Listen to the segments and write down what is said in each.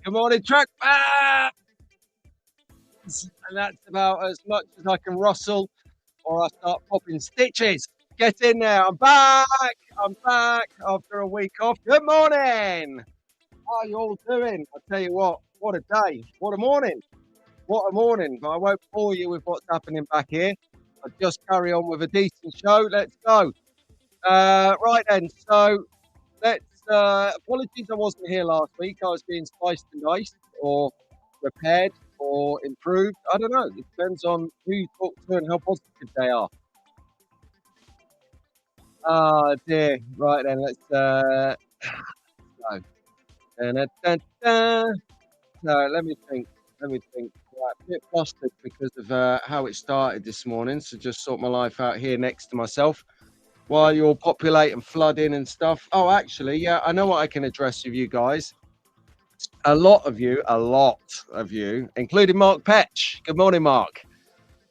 Good morning, track fans! And that's about as much as I can rustle or I start popping stitches. Get in there. I'm back. I'm back after a week off. Good morning. How are you all doing? I'll tell you what a day. What a morning. What a morning. But I won't bore you with what's happening back here. I'll just carry on with a decent show. Let's go. Right then. So let's apologies I wasn't here last week. I was being spiced and diced or repaired or improved. I don't know. It depends on who you talk to and how positive they are. Ah, dear. Right then, let's go. Da-da-da-da. No, let me think. Let me think. Right, a bit flustered because of how it started this morning. So just sort my life out here next to myself while you all populate and flood in and stuff. Oh, actually, yeah, I know what I can address with you guys. A lot of you, including Mark Petch. Good morning, Mark.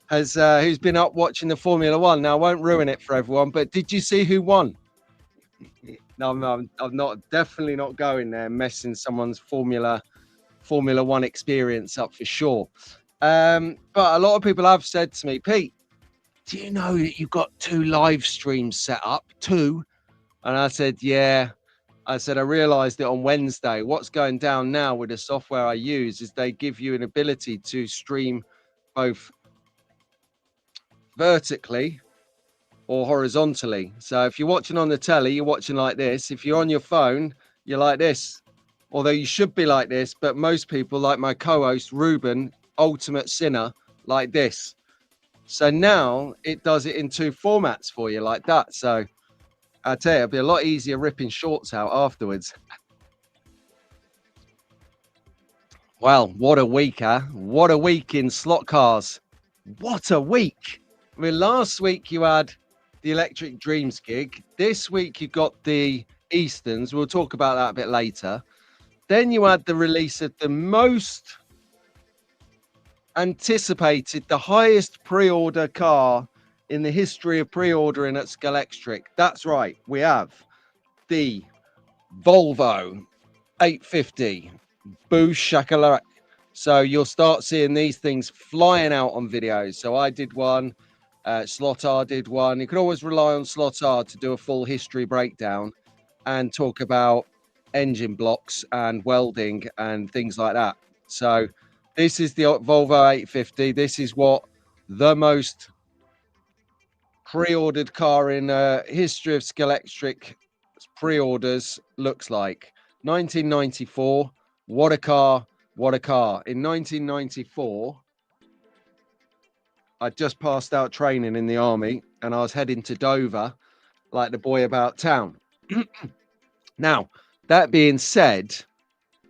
Who's been up watching the Formula One. Now, I won't ruin it for everyone, but did you see who won? No, I'm not definitely not going there messing someone's Formula One experience up for sure. But a lot of people have said to me, Pete, do you know that you've got 2 live streams set up? 2? And I said, yeah. I said, I realized that on Wednesday, what's going down now with the software I use is they give you an ability to stream both vertically or horizontally. So if you're watching on the telly, you're watching like this. If you're on your phone, you're like this. Although you should be like this, but most people, like my co-host Ruben, ultimate sinner, like this. So now it does it in 2 formats for you like that. So I tell you, it'll be a lot easier ripping shorts out afterwards. Well, what a week, huh? What a week in slot cars. What a week. I mean, last week you had the Electric Dreams gig. This week you got the Easterns. We'll talk about that a bit later. Then you had the release of the most anticipated, the highest pre-order car in the history of pre-ordering at Scalextric. That's right, we have the Volvo 850 Boosh Shakalak. So you'll start seeing these things flying out on videos. So I did one, Slotar did one. You can always rely on Slotar to do a full history breakdown and talk about engine blocks and welding and things like that. So this is the Volvo 850. This is what the most pre-ordered car in history of Scalextric pre-orders looks like. 1994. What a car. What a car. In 1994, I just passed out training in the army and I was heading to Dover like the boy about town. Now, that being said,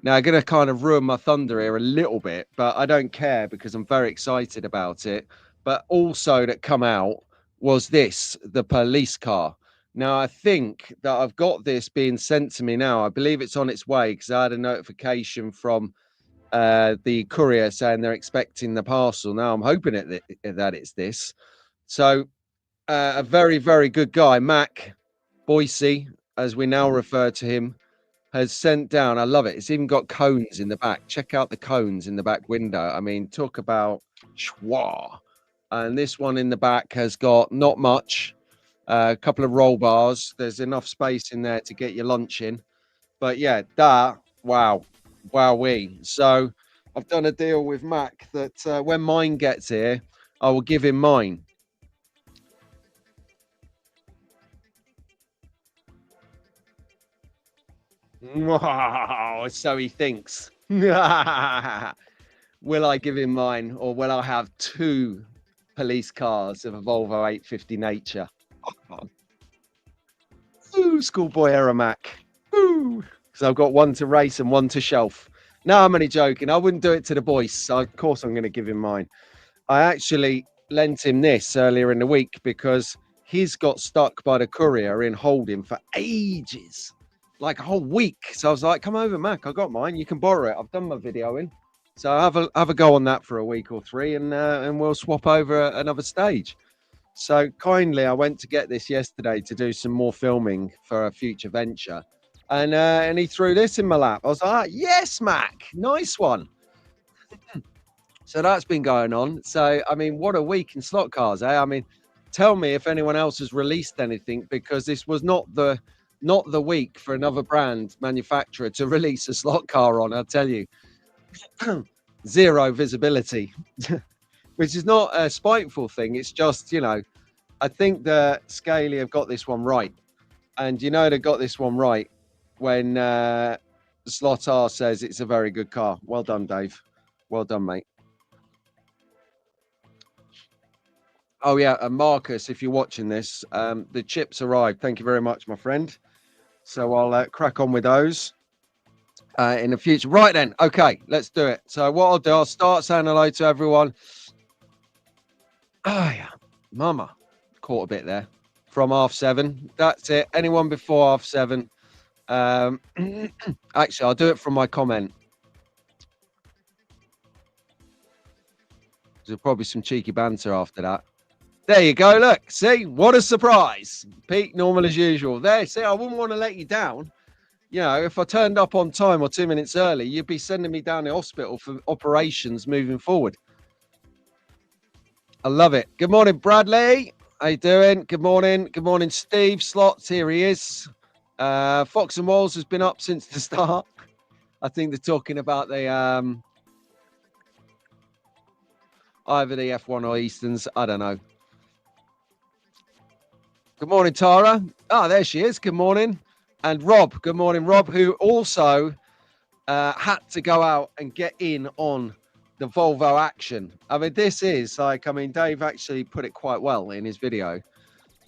now I'm going to kind of ruin my thunder here a little bit, but I don't care because I'm very excited about it. But also that come out was this, the police car. Now, I think that I've got this being sent to me now. I believe it's on its way because I had a notification from the courier saying they're expecting the parcel. Now, I'm hoping that it's this. So a very, very good guy, Mac Boise, as we now refer to him, has sent down. I love it. It's even got cones in the back. Check out the cones in the back window. I mean, talk about schwa. And this one in the back has got not much, a couple of roll bars. There's enough space in there to get your lunch in. But yeah, that, wow, wowee. So I've done a deal with Mac that when mine gets here, I will give him mine. So he thinks. Will I give him mine or will I have 2 police cars of a Volvo 850 nature? Ooh, schoolboy error, Mac. Ooh. So I've got 1 to race and 1 to shelf. No, I'm only joking. I wouldn't do it to the boys. So of course I'm going to give him mine. I actually lent him this earlier in the week because he's got stuck by the courier in holding for ages. Like a whole week. So I was like, come over, Mac. I got mine. You can borrow it. I've done my video in. So have a go on that for a week or 3 and we'll swap over another stage. So kindly, I went to get this yesterday to do some more filming for a future venture. And he threw this in my lap. I was like, yes, Mac, nice one. So that's been going on. So I mean, what a week in slot cars, eh? I mean, tell me if anyone else has released anything, because this was not the week for another brand manufacturer to release a slot car on. I'll tell you, zero visibility, which is not a spiteful thing. It's just, you know, I think that Scaly have got this one right, and you know they got this one right when Slot R says it's a very good car. Well done, Dave. Well done, mate. Oh yeah, and Marcus, if you're watching this, the chips arrived. Thank you very much, my friend. So I'll crack on with those in the future. Right then, okay, let's do it. So what I'll do, I'll start saying hello to everyone. Oh yeah, Mama, caught a bit there from 7:30. That's it. Anyone before 7:30? Actually, I'll do it from my comment. There's probably some cheeky banter after that. There you go. Look, see, what a surprise. Pete, normal as usual. There, see, I wouldn't want to let you down. You know, if I turned up on time or 2 minutes early, you'd be sending me down the hospital for operations moving forward. I love it. Good morning, Bradley. How you doing? Good morning. Good morning, Steve. Slots, here he is. Fox and Walls has been up since the start. I think they're talking about the either the F1 or Easterns. I don't know. Good morning, Tara. Oh, there she is. Good morning. And Rob. Good morning, Rob, who also had to go out and get in on the Volvo action. I mean, this is like, I mean, Dave actually put it quite well in his video.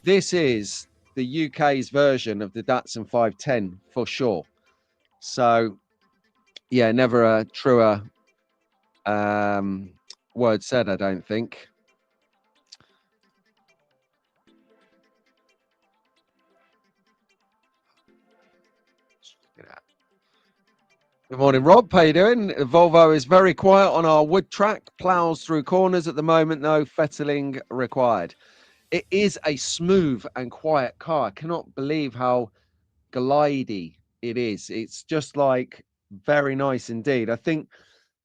This is the UK's version of the Datsun 510 for sure. So, yeah, never a truer word said, I don't think. Good morning, Rob. How you doing? Volvo is very quiet on our wood track. Plows through corners at the moment, no fettling required. It is a smooth and quiet car. I cannot believe how glidey it is. It's just like very nice indeed. I think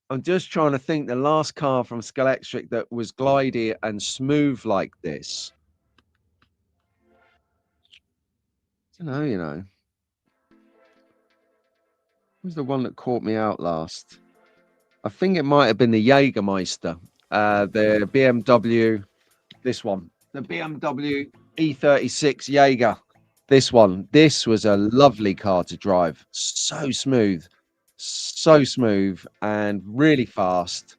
I'm just trying to think the last car from Scalextric that was glidey and smooth like this. I don't know, you know. Who's the one that caught me out last? I think it might have been the Jägermeister, the BMW, this one, the BMW E36 Jaeger. This one, this was a lovely car to drive. So smooth and really fast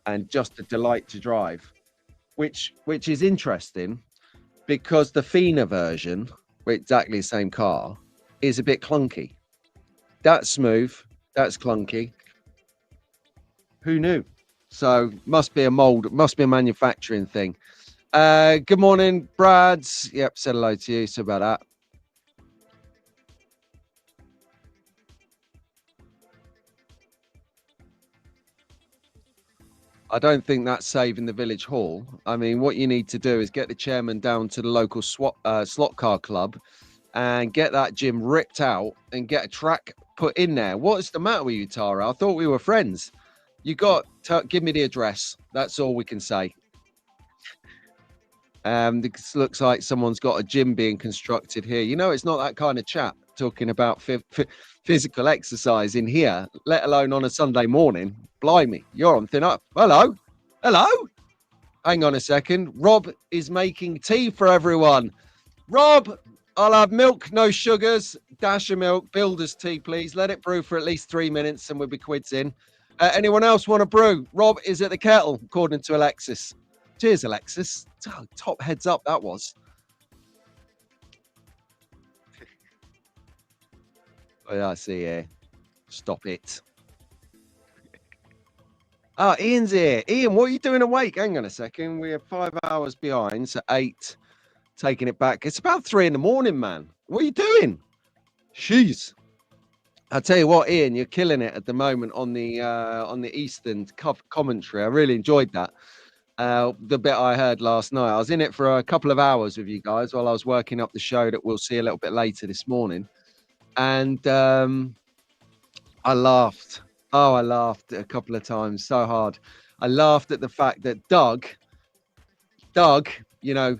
and just a delight to drive, which is interesting because the Fina version, exactly the same car, is a bit clunky. That's smooth. That's clunky. Who knew? So must be a mold. Must be a manufacturing thing. Good morning, Brads. Yep, said hello to you. So about that. I don't think that's saving the village hall. I mean, what you need to do is get the chairman down to the local slot car club and get that gym ripped out and get a track put in there. What is the matter with you, Tara? I thought we were friends. You got to give me the address. That's all we can say. This looks like someone's got a gym being constructed here. You know, it's not that kind of chat talking about physical exercise in here, let alone on a Sunday morning. Blimey, you're on thin up. Hello. Hello. Hang on a second. Rob is making tea for everyone. Rob, I'll have milk, no sugars, dash of milk, builder's tea, please. Let it brew for at least 3 minutes and we'll be quids in. Anyone else want a brew? Rob is at the kettle, according to Alexis. Cheers, Alexis. Oh, top heads up, that was. Oh, yeah, I see here. Stop it. Oh, Ian's here. Ian, what are you doing awake? Hang on a second. We are 5 hours behind, so 8. Taking it back. It's about 3 in the morning, man. What are you doing? Jeez. I'll tell you what, Ian, you're killing it at the moment on the Eastern commentary. I really enjoyed that. The bit I heard last night. I was in it for a couple of hours with you guys while I was working up the show that we'll see a little bit later this morning. And I laughed. Oh, I laughed a couple of times so hard. I laughed at the fact that Doug, you know,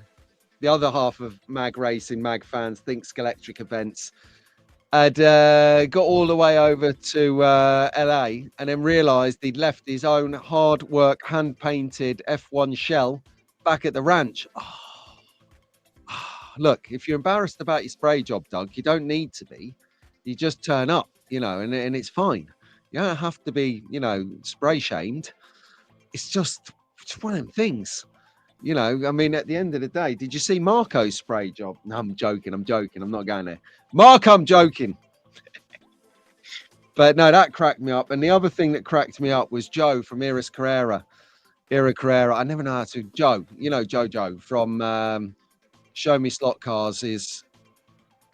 the other half of Mag Racing, Mag fans, think Scalextric events, had got all the way over to LA and then realised he'd left his own hard work, hand painted F1 shell back at the ranch. Oh, look, if you're embarrassed about your spray job, Doug, you don't need to be. You just turn up, and it's fine. You don't have to be, spray shamed. It's just one of them things. I mean, at the end of the day, did you see Marco's spray job? No, I'm joking. I'm not going there. Mark, I'm joking. But no, that cracked me up. And the other thing that cracked me up was Joe from Iris Carrera. I never know how to. Joe, Jojo from Show Me Slot Cars, is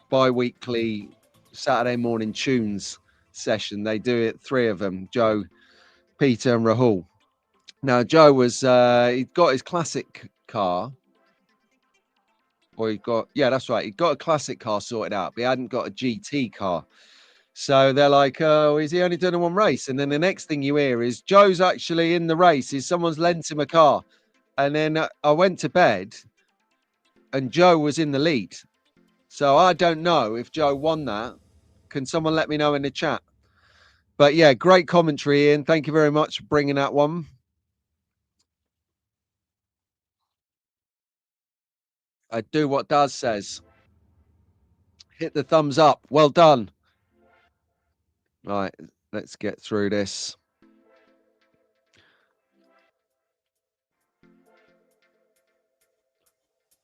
bi-weekly Saturday morning tunes session. They do it, 3 of them, Joe, Peter and Rahul. Now, Joe was, he'd got his classic car. That's right. He got a classic car sorted out, but he hadn't got a GT car. So they're like, oh, is he only doing one race? And then the next thing you hear is Joe's actually in the race. Someone's lent him a car. And then I went to bed and Joe was in the lead. So I don't know if Joe won that. Can someone let me know in the chat? But yeah, great commentary, Ian. Thank you very much for bringing that one. I do what Daz says. Hit the thumbs up. Well done. Right, let's get through this.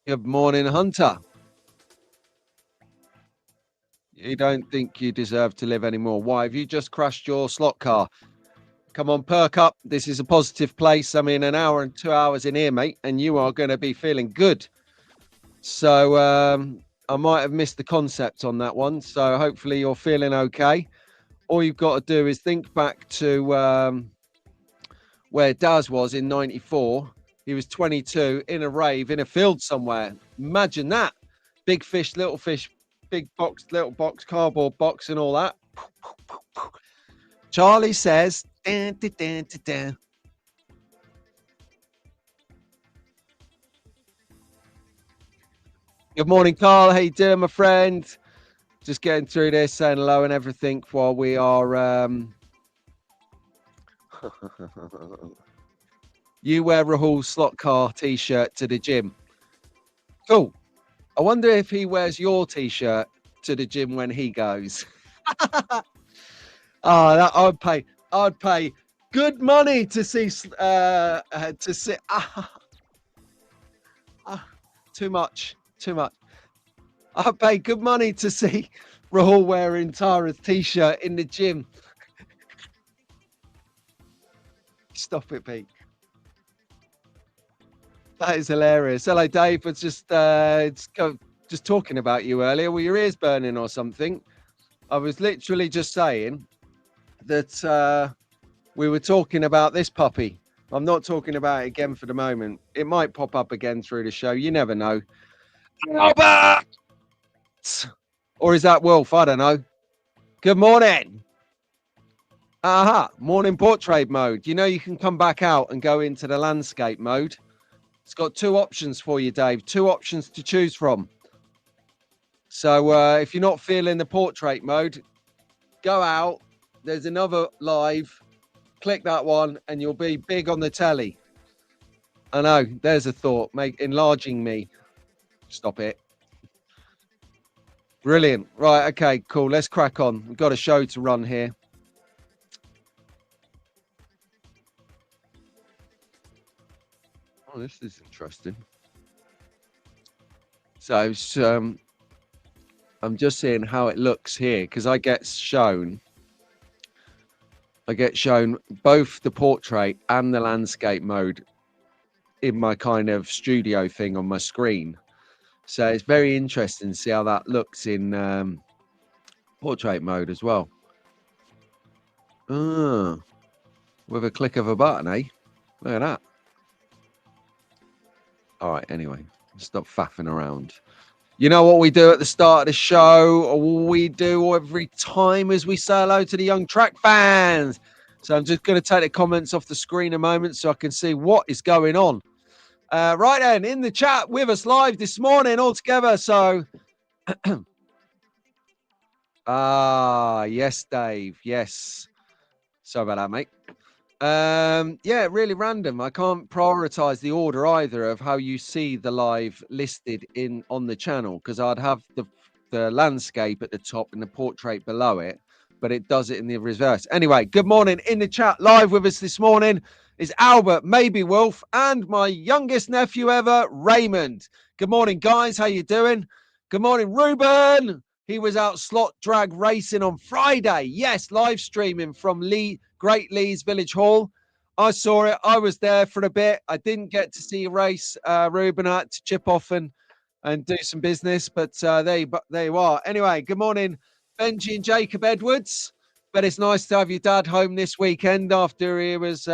Good morning, Hunter. You don't think you deserve to live anymore. Why? Have you just crashed your slot car? Come on, perk up. This is a positive place. I mean, an hour and 2 hours in here, mate, and you are going to be feeling good. So I might have missed the concept on that one. So hopefully you're feeling okay. All you've got to do is think back to where Daz was in 94. He was 22 in a rave in a field somewhere. Imagine that. Big fish, little fish, big box, little box, cardboard box and all that. Charlie says, dun, dun, dun, dun, dun. Good morning, Carl. How you doing, my friend? Just getting through this, saying hello and everything while we are... You wear Rahul's slot car T-shirt to the gym. Cool. I wonder if he wears your T-shirt to the gym when he goes. I'd pay good money to see too much. I'd pay good money to see Rahul wearing Tara's T-shirt in the gym. Stop it, Pete. That is hilarious. Hello, Dave. It's just talking about you earlier. Were your ears burning or something? I was literally just saying that we were talking about this puppy. I'm not talking about it again for the moment. It might pop up again through the show. You never know. Robert! Or is that Wolf? I don't know. Good morning. Morning portrait mode. You know you can come back out and go into the landscape mode. It's got 2 options for you, Dave. 2 options to choose from. So if you're not feeling the portrait mode, go out. There's another live. Click that one and you'll be big on the telly. I know. There's a thought. Enlarging me. Stop it. Brilliant. Right. Okay, cool. Let's crack on. We've got a show to run here. Oh, this is interesting. So I'm just seeing how it looks here because I get shown both the portrait and the landscape mode in my kind of studio thing on my screen. So it's very interesting to see how that looks in portrait mode as well. With a click of a button, eh? Look at that. All right, anyway, stop faffing around. You know what we do at the start of the show, or we do every time as we say hello to the young track fans. So I'm just going to take the comments off the screen a moment so I can see what is going on. Right then, in the chat with us live this morning all together. So, yes, Dave. Yes. Sorry about that, mate. Yeah, really random. I can't prioritize the order either of how you see the live listed on the channel, because I'd have the landscape at the top and the portrait below it, but it does it in the reverse. Anyway, good morning. In the chat live with us this morning is Albert, maybe Wolf, and my youngest nephew ever, Raymond. Good morning, guys. How you doing? Good morning, Ruben. He was out slot drag racing on Friday. Yes, live streaming from Great Lees Village Hall. I saw it. I was there for a bit. I didn't get to see a race, Ruben. I had to chip off and do some business, but there you are. Anyway, good morning, Benji and Jacob Edwards. But it's nice to have your dad home this weekend after he was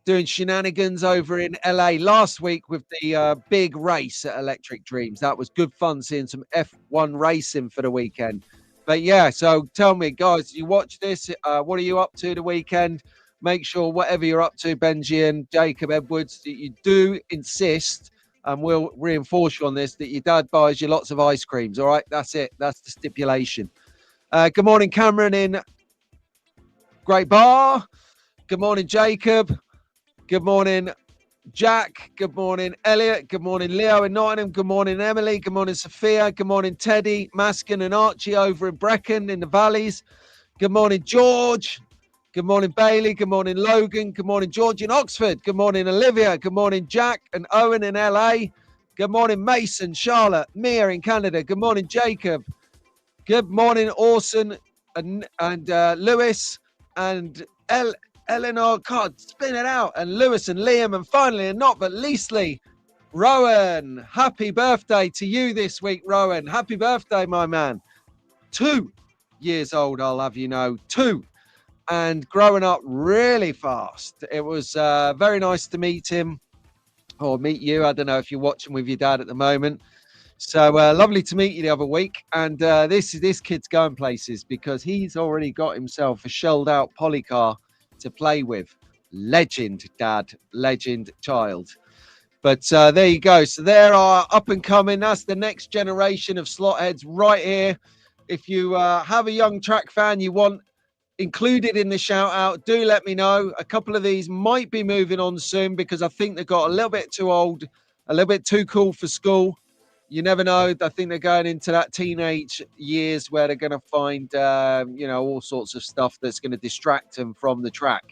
doing shenanigans over in LA last week with the big race at Electric Dreams. That was good fun seeing some F1 racing for the weekend. But yeah, so tell me, guys, you watch this? What are you up to the weekend? Make sure whatever you're up to, Benji and Jacob Edwards, that you do insist, and we'll reinforce you on this, that your dad buys you lots of ice creams. All right, that's it. That's the stipulation. Good morning, Cameron in Great Bar. Good morning, Jacob. Good morning, Jack. Good morning, Elliot. Good morning, Leo in Nottingham. Good morning, Emily. Good morning, Sophia. Good morning, Teddy, Maskin and Archie over in Brecon in the Valleys. Good morning, George. Good morning, Bailey. Good morning, Logan. Good morning, George in Oxford. Good morning, Olivia. Good morning, Jack and Owen in LA. Good morning, Mason, Charlotte, Mia in Canada. Good morning, Jacob. Good morning, Orson and Lewis and Eleanor, God, spin it out. And Lewis and Liam. And finally, and not but leastly, Rowan. Happy birthday to you this week, Rowan. Happy birthday, my man. 2 years old, I'll have you know. 2. And growing up really fast. It was very nice to meet him or meet you. I don't know if you're watching with your dad at the moment. So lovely to meet you the other week. And this kid's going places because he's already got himself a shelled out polycar to play with. Legend, dad. Legend, child. But there you go. So there are up and coming. That's the next generation of slot heads right here. If you have a young track fan you want included in the shout out, do let me know. A couple of these might be moving on soon because I think they got a little bit too old, a little bit too cool for school. You never know. I think they're going into that teenage years where they're going to find, all sorts of stuff that's going to distract them from the track.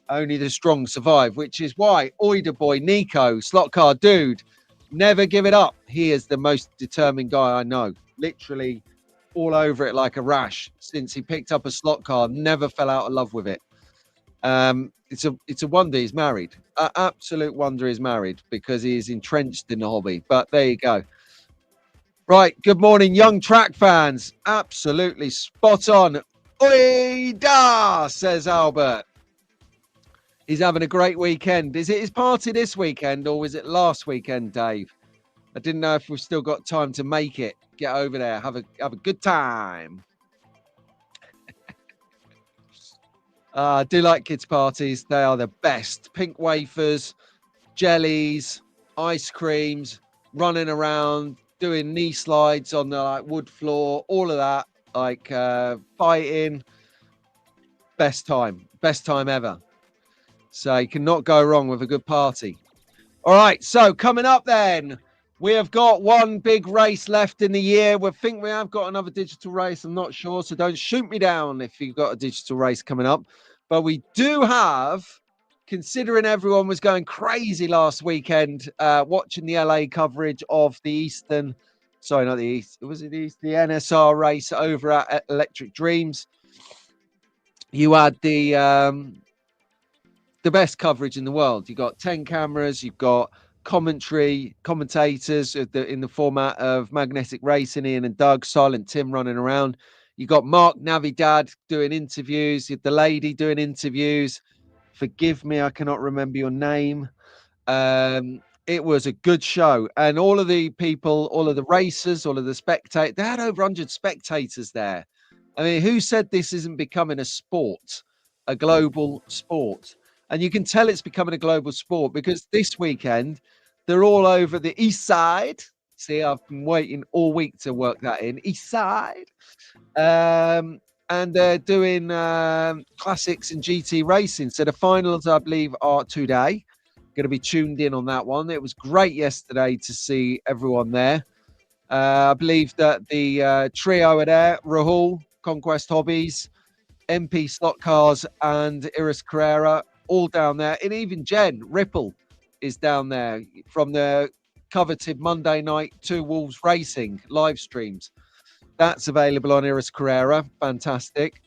Only the strong survive, which is why Oida boy Nico, slot car dude, never give it up. He is the most determined guy I know. Literally all over it like a rash since he picked up a slot car, never fell out of love with it. It's a wonder he's married. Absolute wonder he's married because he is entrenched in the hobby. But there you go. Right, good morning, young track fans. Absolutely spot on. Oida, says Albert. He's having a great weekend. Is it his party this weekend or was it last weekend, Dave? I didn't know if we've still got time to make it. Get over there, have a good time. I do like kids' parties. They are the best. Pink wafers, jellies, ice creams, running around, doing knee slides on the wood floor, all of that, fighting. Best time ever. So you cannot go wrong with a good party. All right, so coming up then, we have got one big race left in the year. We think we have got another digital race. I'm not sure, so don't shoot me down if you've got a digital race coming up. But we do have, considering everyone was going crazy last weekend, watching the LA coverage of the the NSR race over at Electric Dreams. You had the best coverage in the world. You got 10 cameras, you've got commentators in the format of Magnetic Racing, Ian and Doug, Silent Tim running around. You got Mark Navidad doing interviews, you had the lady doing interviews. Forgive me, I cannot remember your name. It It was a good show, and all of the people, all of the racers, all of the spectators, they had over 100 spectators there. I mean, who said this isn't becoming a sport, a global sport? And you can tell it's becoming a global sport because this weekend they're all over the east side. See, I've been waiting all week to work that in. East side. And they're doing classics and GT racing. So the finals, I believe, are today. Going to be tuned in on that one. It was great yesterday to see everyone there. I believe that the trio are there: Rahul, Conquest Hobbies, MP Slot Cars, and Iris Carrera, all down there. And even Jen Ripple is down there from the coveted Monday night Two Wolves Racing live streams. That's available on Iris Carrera. Fantastic.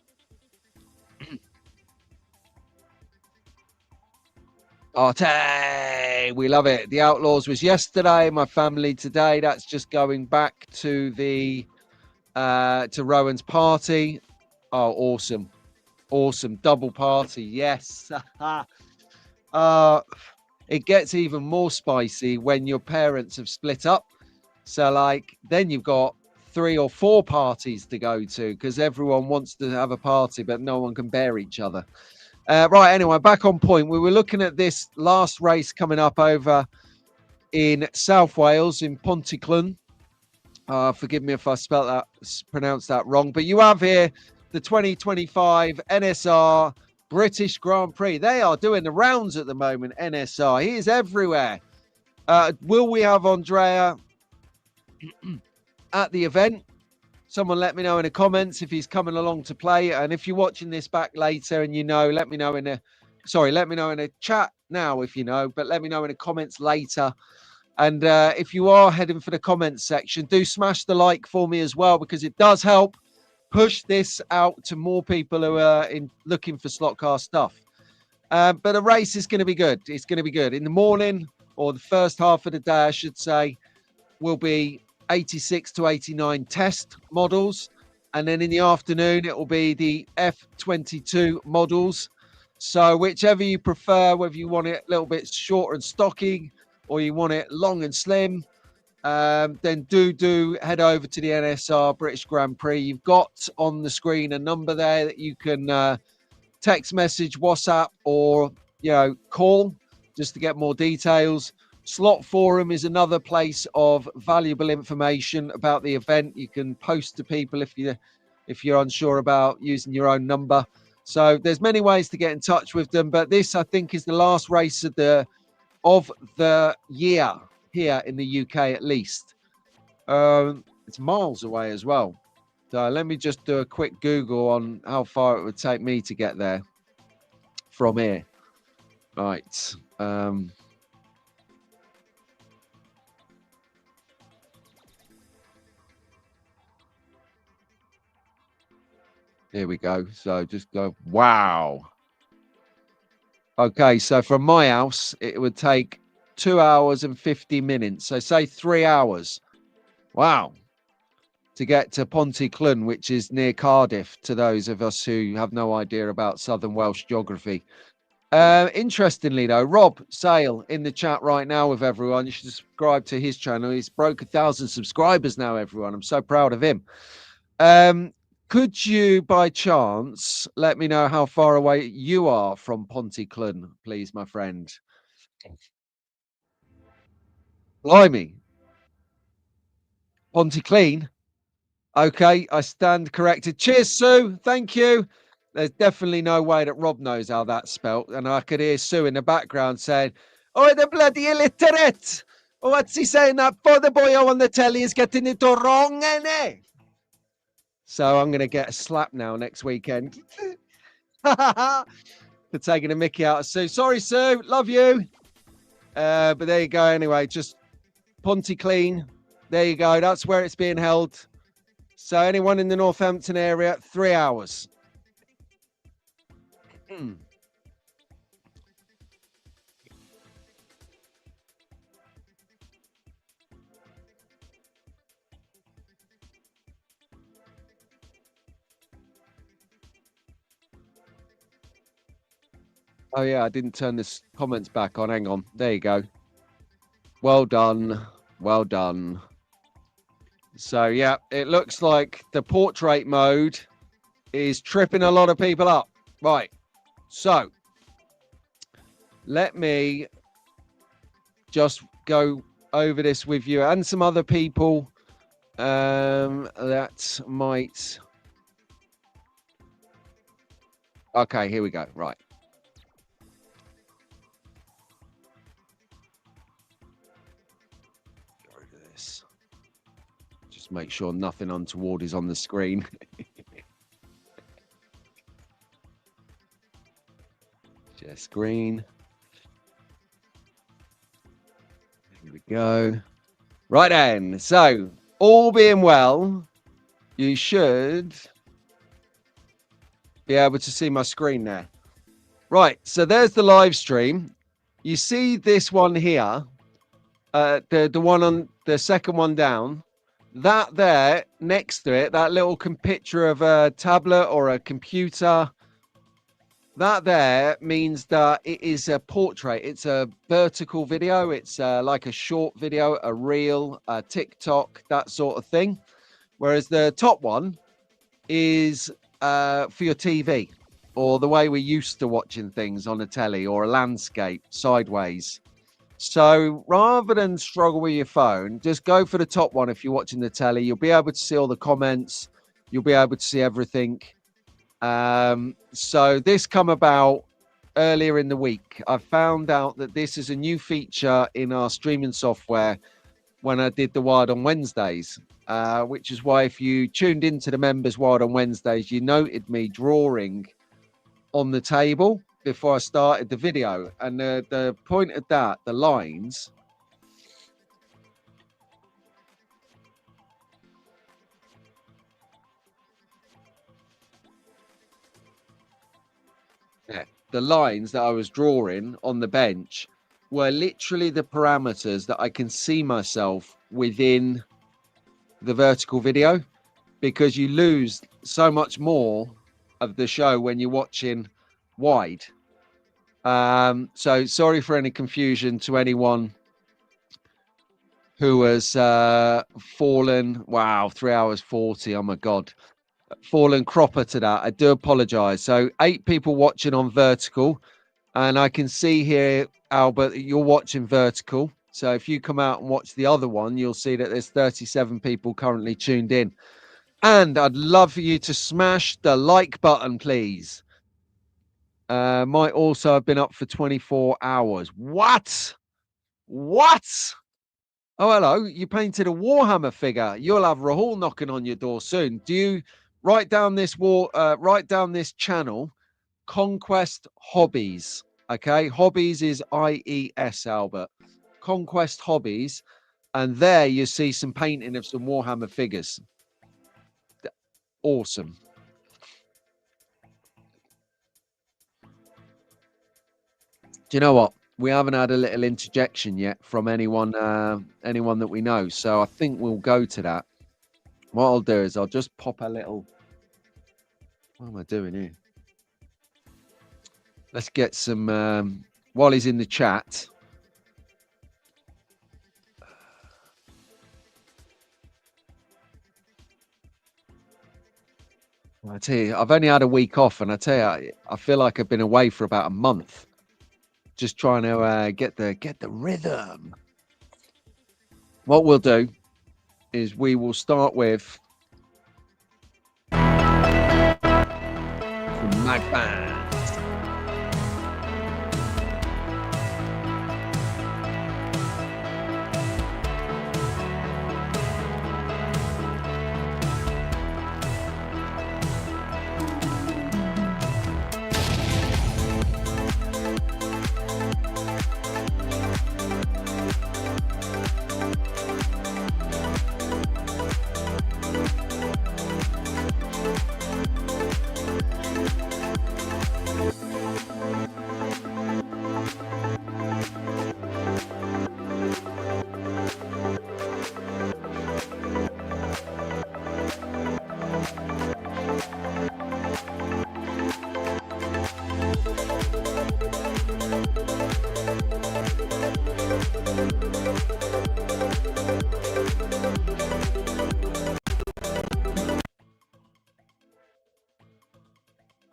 Arte, we love it. The Outlaws was yesterday. My family today. That's just going back to the to Rowan's party. Oh, awesome, awesome double party. Yes. It gets even more spicy when your parents have split up. So, like, then you've got 3 or 4 parties to go to because everyone wants to have a party, but no one can bear each other. Right, anyway, back on point. We were looking at this last race coming up over in South Wales in Pontyclun. Forgive me if I pronounced that wrong, but you have here the 2025 NSR British Grand Prix. They are doing the rounds at the moment, NSR. He is everywhere. Will we have Andrea at the event? Someone let me know in the comments if he's coming along to play. And if you're watching this back later and you know, let me know in the chat now if you know, but let me know in the comments later. And if you are heading for the comments section, do smash the like for me as well, because it does help push this out to more people who are looking for slot car stuff. But the race is going to be good. It's going to be good. In the morning, or the first half of the day, I should say, will be 86 to 89 test models, and then in the afternoon it will be the F22 models. So whichever you prefer, whether you want it a little bit shorter and stocky or you want it long and slim, then do head over to the NSR British Grand Prix. You've got on the screen a number there that you can text message, WhatsApp, or call just to get more details. Slot Forum is another place of valuable information about the event. You can post to people if you're unsure about using your own number. So there's many ways to get in touch with them, but this, I think, is the last race of the year here in the UK, at least. It's miles away as well. So let me just do a quick Google on how far it would take me to get there from here. Right. Here we go. So just go. Wow. Okay, so from my house, it would take 2 hours and 50 minutes. So say 3 hours. Wow. To get to Pontyclun, which is near Cardiff, to those of us who have no idea about Southern Welsh geography. Interestingly, though, Rob Sale in the chat right now with everyone. You should subscribe to his channel. He's broke 1,000 subscribers now, everyone. I'm so proud of him. Could you, by chance, let me know how far away you are from Pontyclun, please, my friend? Blimey. Pontyclean? Okay, I stand corrected. Cheers, Sue. Thank you. There's definitely no way that Rob knows how that's spelt. And I could hear Sue in the background saying, "Oh, the bloody illiterate. What's he saying that for? The boy on the telly is getting it all wrong, innit?" So I'm going to get a slap now next weekend for taking a mickey out of Sue. Sorry, Sue. Love you. But there you go. Anyway, just Pontyclean. There you go. That's where it's being held. So anyone in the Northampton area, 3 hours. Oh, yeah, I didn't turn this comments back on. Hang on. There you go. Well done. Well done. So, yeah, it looks like the portrait mode is tripping a lot of people up. Right. So, let me just go over this with you and some other people that might. Okay, here we go. Right. Get rid of this. Just make sure nothing untoward is on the screen. Share screen. Here we go. Right then. So, all being well, you should be able to see my screen there. Right. So there's the live stream. You see this one here, the one on the second one down. That there next to it, that little picture of a tablet or a computer. That there means that it is a portrait. It's a vertical video. It's like a short video, a reel, a TikTok, that sort of thing. Whereas the top one is for your TV or the way we're used to watching things on a telly or a landscape sideways. So rather than struggle with your phone, just go for the top one. If you're watching the telly, you'll be able to see all the comments. You'll be able to see everything. So this come about earlier in the week. I found out that this is a new feature in our streaming software when I did the Wired on Wednesdays, which is why if you tuned into the members Wired on Wednesdays, you noted me drawing on the table before I started the video. And the point of that, the lines, the lines that I was drawing on the bench were literally the parameters that I can see myself within the vertical video, because you lose so much more of the show when you're watching wide. So sorry for any confusion to anyone who has fallen. Wow, 3 hours 40. Oh my God. Fallen cropper to that. I do apologize. So 8 people watching on vertical, and I can see here, Albert, that you're watching vertical. So if you come out and watch the other one, you'll see that there's 37 people currently tuned in. And I'd love for you to smash the like button, please. Might also have been up for 24 hours. What? Oh, hello. You painted a Warhammer figure. You'll have Rahul knocking on your door soon. Do you write down this channel, Conquest Hobbies? Okay, Hobbies is IES, Albert. Conquest Hobbies, and there you see some painting of some Warhammer figures. Awesome. Do you know what? We haven't had a little interjection yet from anyone that we know, so I think we'll go to that. What I'll do is I'll just pop a little. What am I doing here? Let's get some while he's in the chat. I tell you, I've only had a week off, and I tell you, I feel like I've been away for about a month, just trying to get the rhythm. What we'll do is we will start with my band.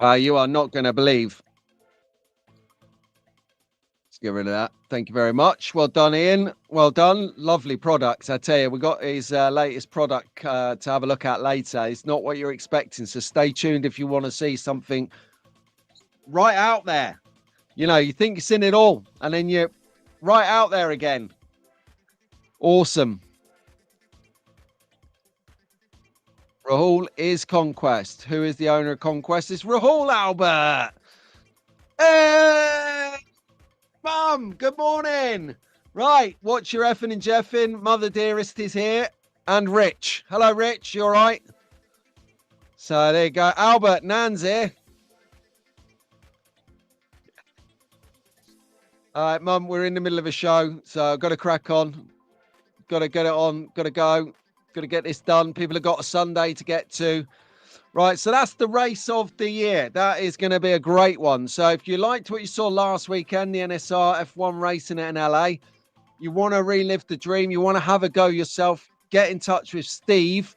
You are not going to believe. Let's get rid of that. Thank you very much. Well done, Ian. Well done. Lovely product. I tell you, we got his latest product to have a look at later. It's not what you're expecting. So stay tuned if you want to see something right out there. You know, you think you've seen it all, and then you're right out there again. Awesome. Rahul is Conquest. Who is the owner of Conquest? It's Rahul Albert. Hey, Mum, good morning. Right, what's your effing and jeffing? Mother Dearest is here. And Rich. Hello, Rich. You all right? So there you go. Albert, Nan's here. All right, Mum, we're in the middle of a show, so I've got to crack on. Got to get it on. Got to go. Got to get this done. People have got a Sunday to get to. Right, so that's the race of the year. That is going to be a great one. So if you liked what you saw last weekend, the NSR F1 racing in LA, you want to relive the dream, you want to have a go yourself, get in touch with Steve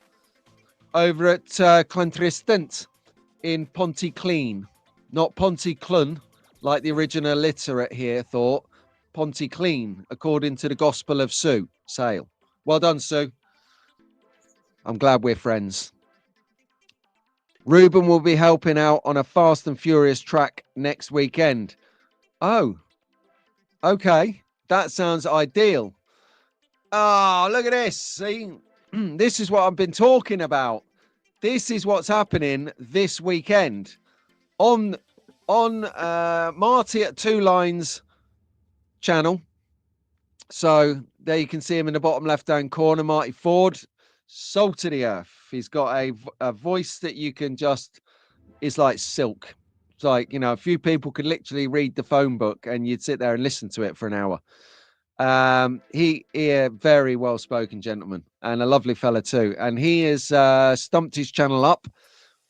over at Clentristant in Pontyclean. Not Pontyclun, like the original literate here thought. Pontyclean, according to the Gospel of Sue Sale. Well done, Sue. I'm glad we're friends. Ruben will be helping out on a Fast and Furious track next weekend. Oh, okay. That sounds ideal. Oh, look at this. See, this is what I've been talking about. This is what's happening this weekend on Marty at Two Lines channel. So there you can see him in the bottom left-hand corner, Marty Ford. Salt to the earth. He's got a voice that you can just, is like silk. It's like, you know, a few people could literally read the phone book and you'd sit there and listen to it for an hour. He a very well-spoken gentleman and a lovely fella too. And he has stumped his channel up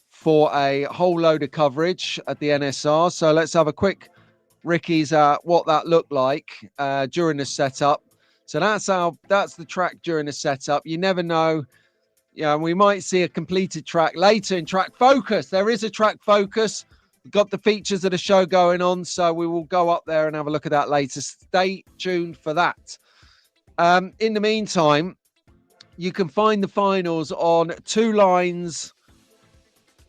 for a whole load of coverage at the NSR. So let's have a quick Ricky's what that looked like during the setup. So that's the track during the setup. You never know. Yeah, we might see a completed track later in track focus. There is a track focus. We've got the features of the show going on, so we will go up there and have a look at that later. Stay tuned for that. In the meantime, you can find the finals on Two Lines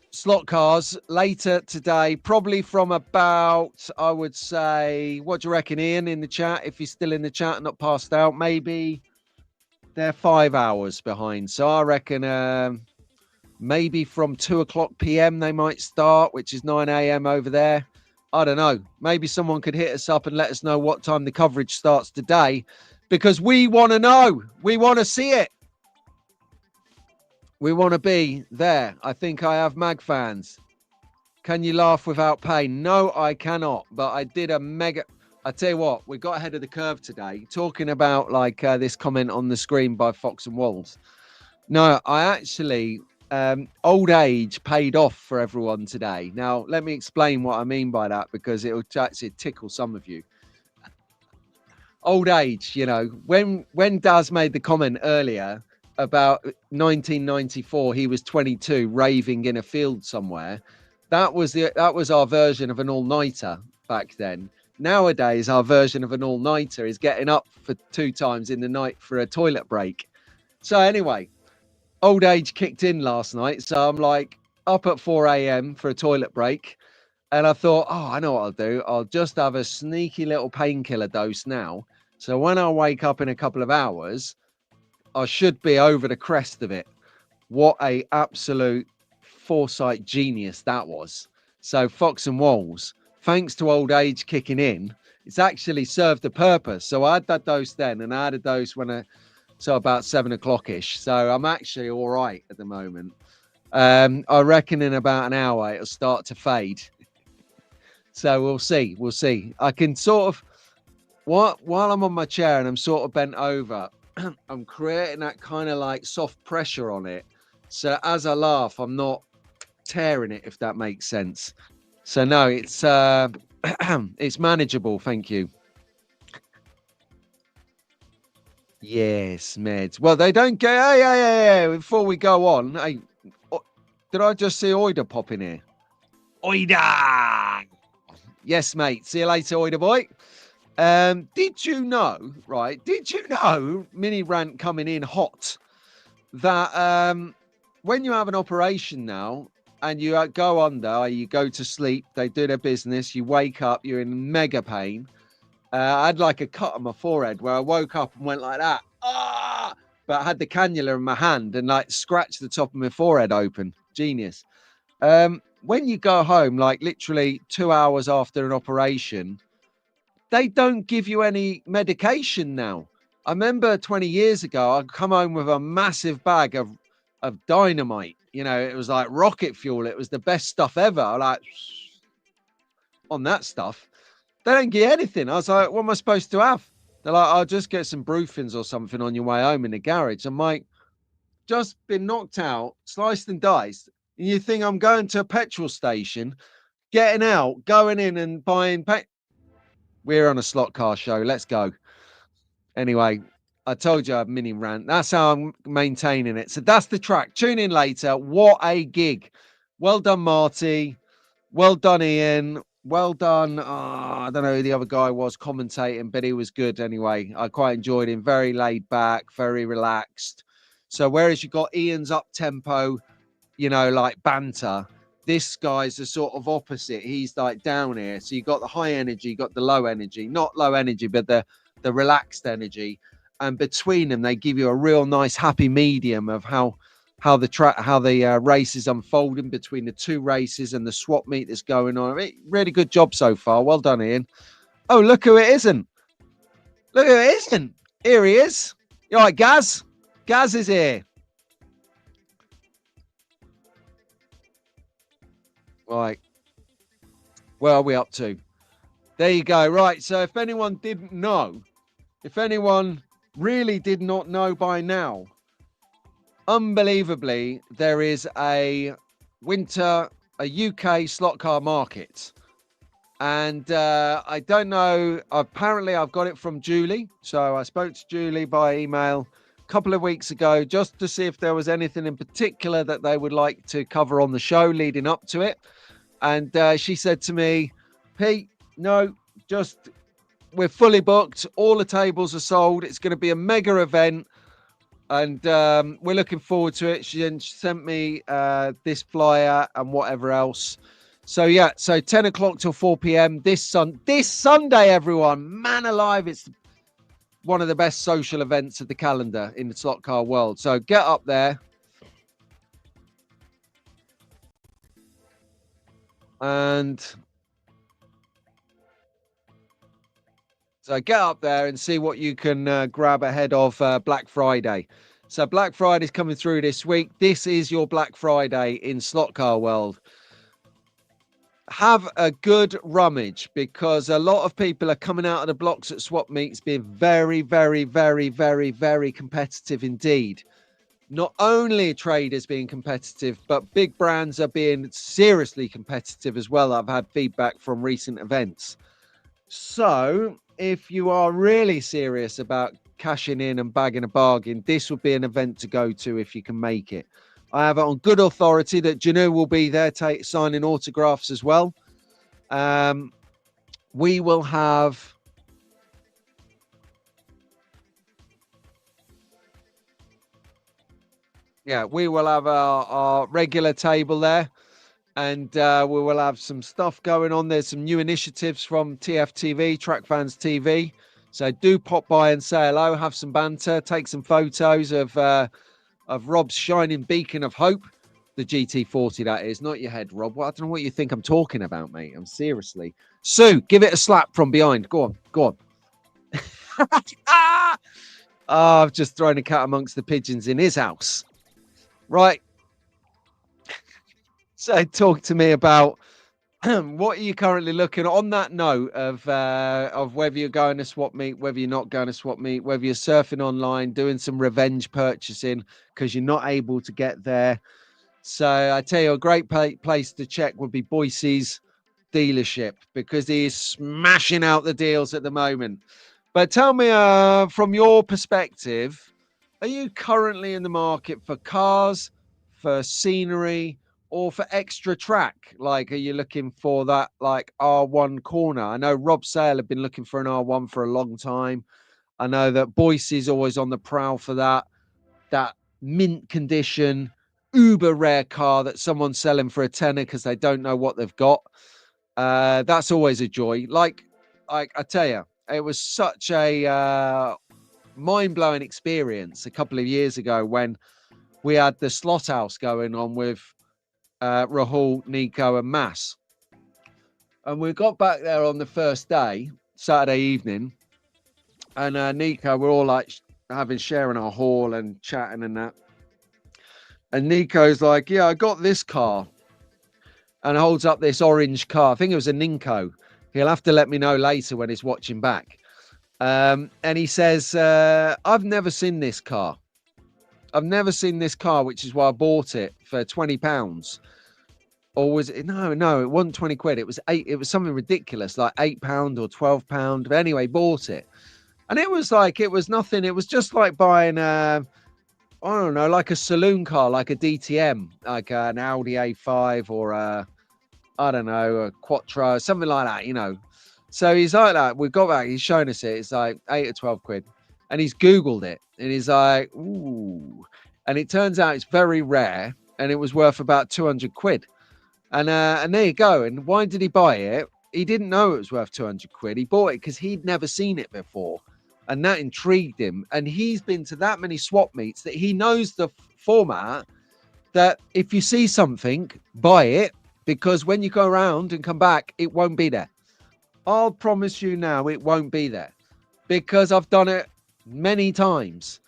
slot cars later today, probably from about, I would say, what do you reckon, Ian, in the chat? If he's still in the chat and not passed out, maybe they're 5 hours behind. So I reckon maybe from 2:00 p.m. they might start, which is 9 a.m. over there. I don't know. Maybe someone could hit us up and let us know what time the coverage starts today, because we want to know. We want to see it. We want to be there. I think I have mag fans. Can you laugh without pain? No, I cannot. But I did a mega... I tell you what, we got ahead of the curve today, talking about like this comment on the screen by Fox and Walls. No, I actually... old age paid off for everyone today. Now, let me explain what I mean by that, because it'll actually tickle some of you. Old age, you know, when Daz made the comment earlier about 1994, he was 22 raving in a field somewhere. That was our version of an all-nighter back then. Nowadays, our version of an all-nighter is getting up for 2 times in the night for a toilet break. So anyway, old age kicked in last night. So I'm like up at 4 a.m. for a toilet break. And I thought, oh, I know what I'll do. I'll just have a sneaky little painkiller dose now. So when I wake up in a couple of hours, I should be over the crest of it. What a absolute foresight genius that was. So Fox and Walls, thanks to old age kicking in, it's actually served a purpose. So I had that dose then, and I had a dose so about 7:00-ish. So I'm actually all right at the moment. I reckon in about an hour it'll start to fade. So we'll see. We'll see. I can sort of, while I'm on my chair and I'm sort of bent over, I'm creating that kind of like soft pressure on it. So as I laugh, I'm not tearing it, if that makes sense. So no, it's it's manageable. Thank you. Yes, meds. Well, they don't get. Hey. Before we go on, hey, did I just see Oida pop in here? Oida. Yes, mate. See you later, Oida boy. Did you know, right? Did you know, mini rant coming in hot, that when you have an operation now and you go under, you go to sleep, they do their business, you wake up, you're in mega pain. I had like a cut on my forehead where I woke up and went like that. Ah! But I had the cannula in my hand and like scratched the top of my forehead open. Genius. When you go home, like literally 2 hours after an operation, they don't give you any medication now. I remember 20 years ago, I'd come home with a massive bag of dynamite. You know, it was like rocket fuel. It was the best stuff ever. Like on that stuff, they don't get anything. I was like, what am I supposed to have? They're like, I'll just get some Brufins or something on your way home in the garage. I'm like, just been knocked out, sliced and diced. And you think I'm going to a petrol station, getting out, going in and buying We're on a slot car show. Let's go. Anyway, I told you I have mini rant. That's how I'm maintaining it. So that's the track. Tune in later. What a gig. Well done, Marty. Well done, Ian. Well done. I don't know who the other guy was commentating, but he was good anyway. I quite enjoyed him. Very laid back, very relaxed. So whereas you got Ian's up tempo, you know, like banter, this guy's the sort of opposite. He's like down here. So you got the high energy, you got the low energy, not low energy, but the relaxed energy. And between them, they give you a real nice happy medium of how the race is unfolding between the two races and the swap meet that's going on. Really good job so far. Well done, Ian. Oh, look who it isn't. Look who it isn't. Here he is. You all right, Gaz? Gaz is here. Right. Where are we up to? There you go. Right. So if anyone didn't know, if anyone really did not know by now, unbelievably, there is a UK slot car market. And I don't know. Apparently, I've got it from Julie. So I spoke to Julie by email a couple of weeks ago just to see if there was anything in particular that they would like to cover on the show leading up to it. And she said to me, Pete, no, just we're fully booked. All the tables are sold. It's going to be a mega event. And we're looking forward to it. She then sent me this flyer and whatever else. So, yeah, so 10 o'clock till 4 p.m. this Sunday, everyone. Man alive, it's one of the best social events of the calendar in the slot car world. So get up there. And so get up there and see what you can grab ahead of Black Friday. So Black Friday's coming through this week. This is your Black Friday in slot car world. Have a good rummage because a lot of people are coming out of the blocks at swap meets being very, very, very, very, very competitive indeed. Not only traders being competitive, but big brands are being seriously competitive as well. I've had feedback from recent events. So if you are really serious about cashing in and bagging a bargain, this would be an event to go to if you can make it. I have it on good authority that Janu will be there signing autographs as well. We will have... Yeah, we will have our regular table there. And we will have some stuff going on. There's some new initiatives from TFTV, Track Fans TV. So do pop by and say hello, have some banter, take some photos of Rob's shining beacon of hope. The GT40, that is. Not your head, Rob. Well, I don't know what you think I'm talking about, mate. I'm seriously. Sue, give it a slap from behind. Go on. Go on. I've just thrown a cat amongst the pigeons in his house. Right. So talk to me about what are you currently looking on that note of whether you're going to swap meet, whether you're not going to swap meet, whether you're surfing online, doing some revenge purchasing because you're not able to get there. So I tell you, a great place to check would be Boise's dealership because he is smashing out the deals at the moment. But tell me, from your perspective, are you currently in the market for cars, for scenery, or for extra track? Like, are you looking for that like R1 corner? I know Rob Sale have been looking for an R1 for a long time. I know that Boyce is always on the prowl for that mint condition, uber rare car that someone's selling for a tenner because they don't know what they've got. That's always a joy. Like I tell you, it was such a mind-blowing experience a couple of years ago when we had the slot house going on with Rahul, Nico, and Mass. And we got back there on the first day, Saturday evening, and Nico, we're all like sharing our hall and chatting and that. And Nico's like, yeah, I got this car, and holds up this orange car. I think it was a Ninko. He'll have to let me know later when he's watching back. And he says, I've never seen this car. I've never seen this car, which is why I bought it for £20. Or was it? No, it wasn't 20 quid. It was something ridiculous, like £8 or £12. But anyway, bought it. And it was nothing. It was just like buying, I don't know, like a saloon car, like a DTM, like an Audi A5 or I don't know, a Quattro, something like that, you know. So he's like that. We got back. He's showing us it. It's like 8 or 12 quid. And he's Googled it. And he's like, ooh. And it turns out it's very rare. And it was worth about 200 quid. And there you go. And why did he buy it? He didn't know it was worth 200 quid. He bought it because he'd never seen it before. And that intrigued him. And he's been to that many swap meets that he knows the format that if you see something, buy it. Because when you go around and come back, it won't be there. I'll promise you now, it won't be there. Because I've done it many times.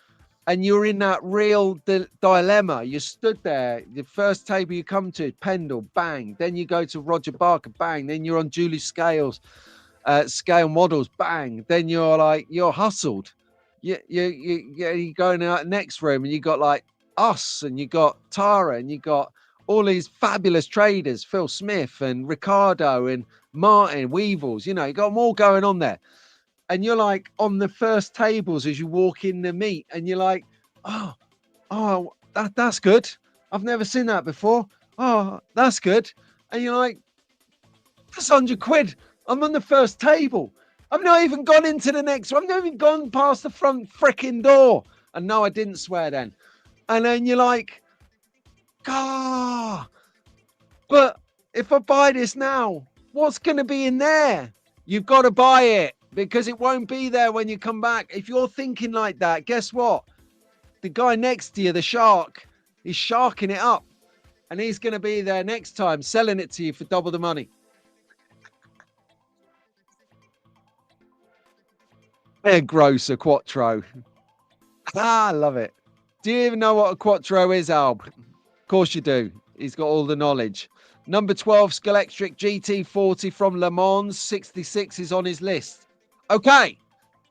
And you're in that real dilemma. You stood there, the first table you come to, Pendle, bang. Then you go to Roger Barker, bang. Then you're on Julie Scales, Scale Models, bang. Then you're hustled. You go in the next room and you got like us and you got Tara and you got all these fabulous traders, Phil Smith and Ricardo and Martin Weevils. You know, you got them all going on there. And you're like on the first tables as you walk in the meet, and you're like, oh, that's good. I've never seen that before. Oh, that's good. And you're like, that's 100 quid. I'm on the first table. I've not even gone into the next one. I've not even gone past the front freaking door. And no, I didn't swear then. And then you're like, but if I buy this now, what's going to be in there? You've got to buy it. Because it won't be there when you come back. If you're thinking like that, guess what? The guy next to you, the shark, he's sharking it up. And he's going to be there next time, selling it to you for double the money. They're gross, a Quattro. I love it. Do you even know what a Quattro is, Alb? Of course you do. He's got all the knowledge. Number 12, Scalextric GT40 from Le Mans. 66 is on his list. Okay,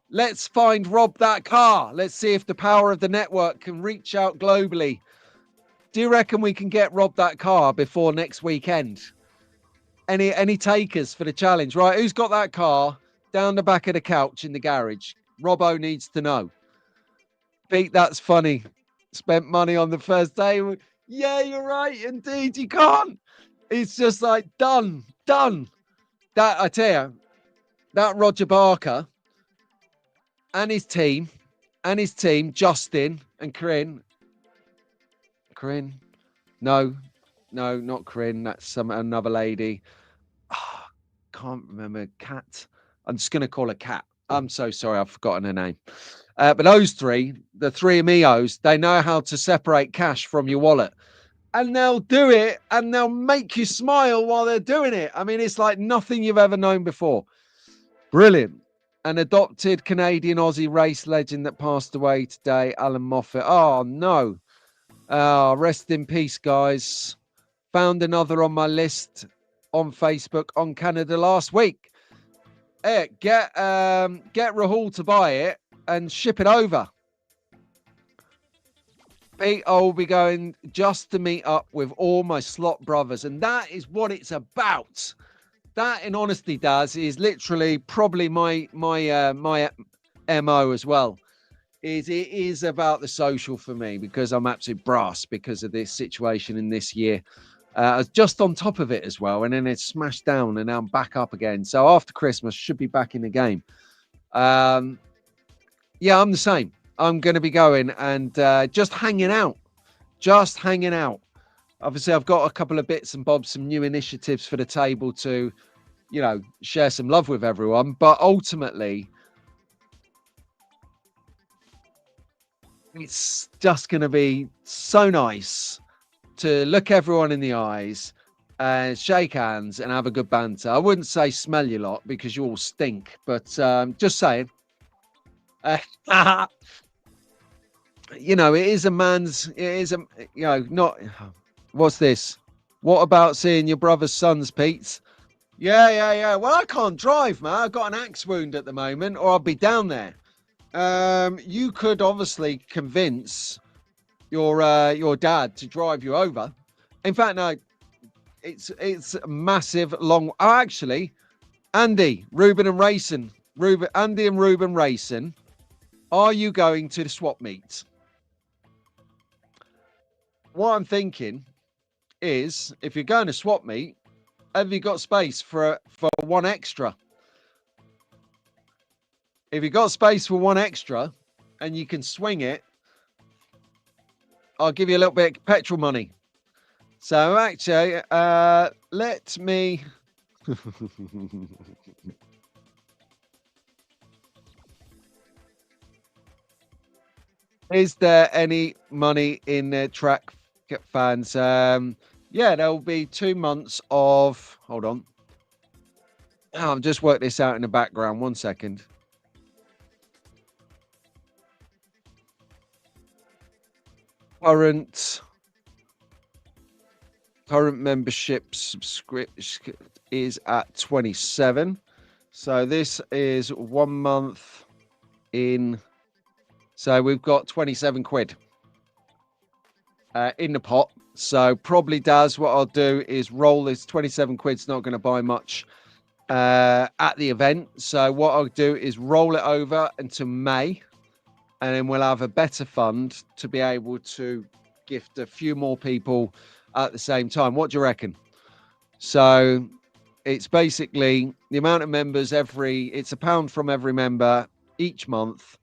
let's find Rob that car. Let's see if the power of the network can reach out globally. Do you reckon we can get Rob that car before next weekend? Any takers for the challenge? Right, who's got that car down the back of the couch in the garage? Robbo needs to know. Pete, that's funny. Spent money on the first day. Yeah, you're right. Indeed, you can't. It's just like done. That, I tell you, that Roger Barker and his team, Justin and Corinne. No, not Corinne. That's another lady. Oh, can't remember. Cat. I'm just going to call her Cat. I'm so sorry. I've forgotten her name. But those three, the three amigos, they know how to separate cash from your wallet. And they'll do it and they'll make you smile while they're doing it. I mean, it's like nothing you've ever known before. Brilliant. An adopted Canadian Aussie race legend that passed away today, Alan Moffat. Oh, no. Rest in peace, guys. Found another on my list on Facebook on Canada last week. Hey, get Rahul to buy it and ship it over. Pete, I will be going just to meet up with all my slot brothers. And that is what it's about. That, in honesty, Daz, is literally probably my MO as well. It is about the social for me because I'm absolute brass because of this situation in this year. I was just on top of it as well, and then it smashed down, and now I'm back up again. So after Christmas, should be back in the game. Yeah, I'm the same. I'm going to be going and just hanging out. Just hanging out. Obviously, I've got a couple of bits and bobs, some new initiatives for the table to, you know, share some love with everyone. But ultimately, it's just going to be so nice to look everyone in the eyes and shake hands and have a good banter. I wouldn't say smell you lot because you all stink, but just saying. You know, it is a, you know, not, what's this? What about seeing your brother's sons, Pete? Yeah. Well, I can't drive, man. I've got an axe wound at the moment, or I'll be down there. You could obviously convince your dad to drive you over. In fact, no, it's a massive long. Oh, actually, Andy, Ruben and Racing, Andy and Ruben Racing, are you going to the swap meet? What I'm thinking is, if you're going to swap meet, have you got space for one extra? If you got space for one extra, and you can swing it, I'll give you a little bit of petrol money. So actually, let me. Is there any money in the track fans? Yeah, there'll be 2 months of. Hold on. Oh, I've just worked this out in the background. 1 second. Current membership subscription is at 27. So this is 1 month in. So we've got 27 quid in the pot. So probably does. What I'll do is roll this. 27 quid's not going to buy much at the event. So what I'll do is roll it over until May, and then we'll have a better fund to be able to gift a few more people at the same time. What do you reckon? So it's basically the amount of members it's £1 from every member each month,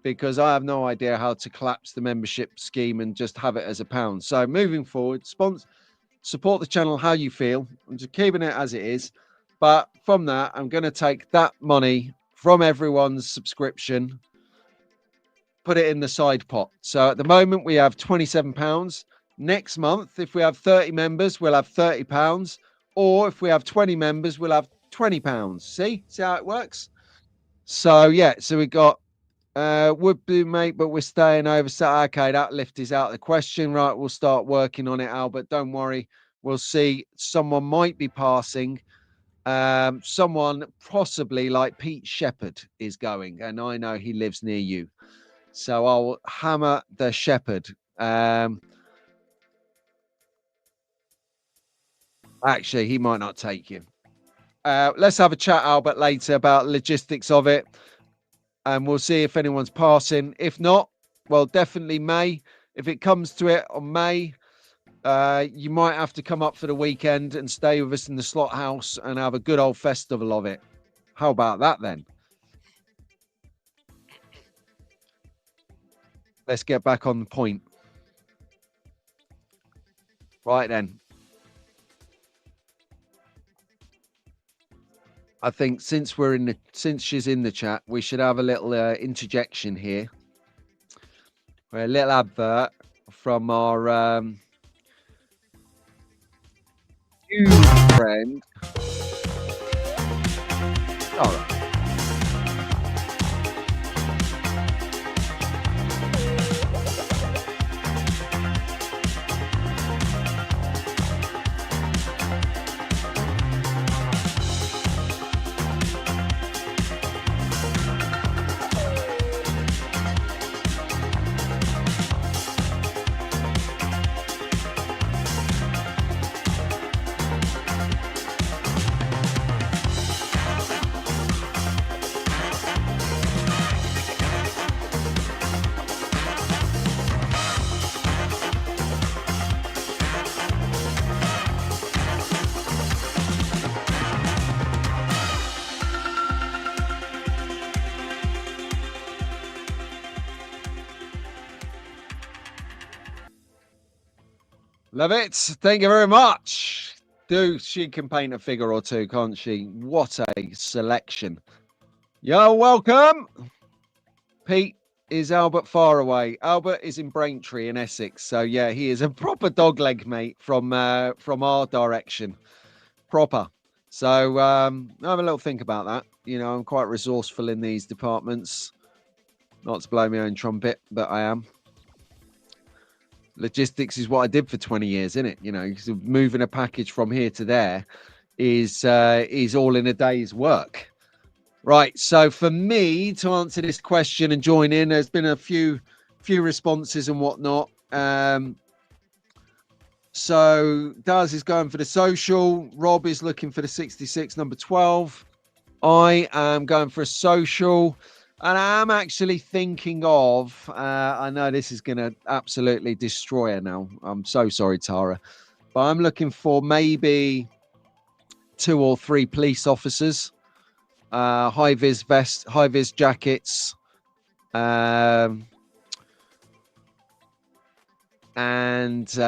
because I have no idea how to collapse the membership scheme and just have it as £1. So moving forward, support the channel how you feel. I'm just keeping it as it is. But from that, I'm going to take that money from everyone's subscription, put it in the side pot. So at the moment, we have £27. Next month, if we have 30 members, we'll have £30. Or if we have 20 members, we'll have £20. See how it works? So yeah, so we got would be, mate, but we're staying over. So okay, that lift is out of the question. Right, we'll start working on it, Albert. Don't worry. We'll see. Someone might be passing. Someone possibly like Pete Shepherd is going, and I know he lives near you. So I'll hammer the Shepherd. Actually, he might not take you. Let's have a chat, Albert, later about logistics of it. And we'll see if anyone's passing. If not, well, definitely May. If it comes to it on May, you might have to come up for the weekend and stay with us in the slot house and have a good old festival of it. How about that then? Let's get back on the point. Right then. I think since she's in the chat, we should have a little interjection here. A little advert from our new friend. All right. Love it. Thank you very much. She can paint a figure or two, can't she? What a selection. You're welcome. Pete, is Albert far away? Albert is in Braintree in Essex. So yeah, he is a proper dog leg mate from our direction. Proper. So have a little think about that. You know, I'm quite resourceful in these departments. Not to blow my own trumpet, but I am. Logistics is what I did for 20 years, isn't it? You know, moving a package from here to there is all in a day's work. Right. So for me to answer this question and join in, there's been a few responses and whatnot. So Daz is going for the social. Rob is looking for the 66, number 12. I am going for a social. And I'm actually thinking of, I know this is going to absolutely destroy her now. I'm so sorry, Tara. But I'm looking for maybe 2 or 3 police officers, high-vis vest, high-vis jackets, and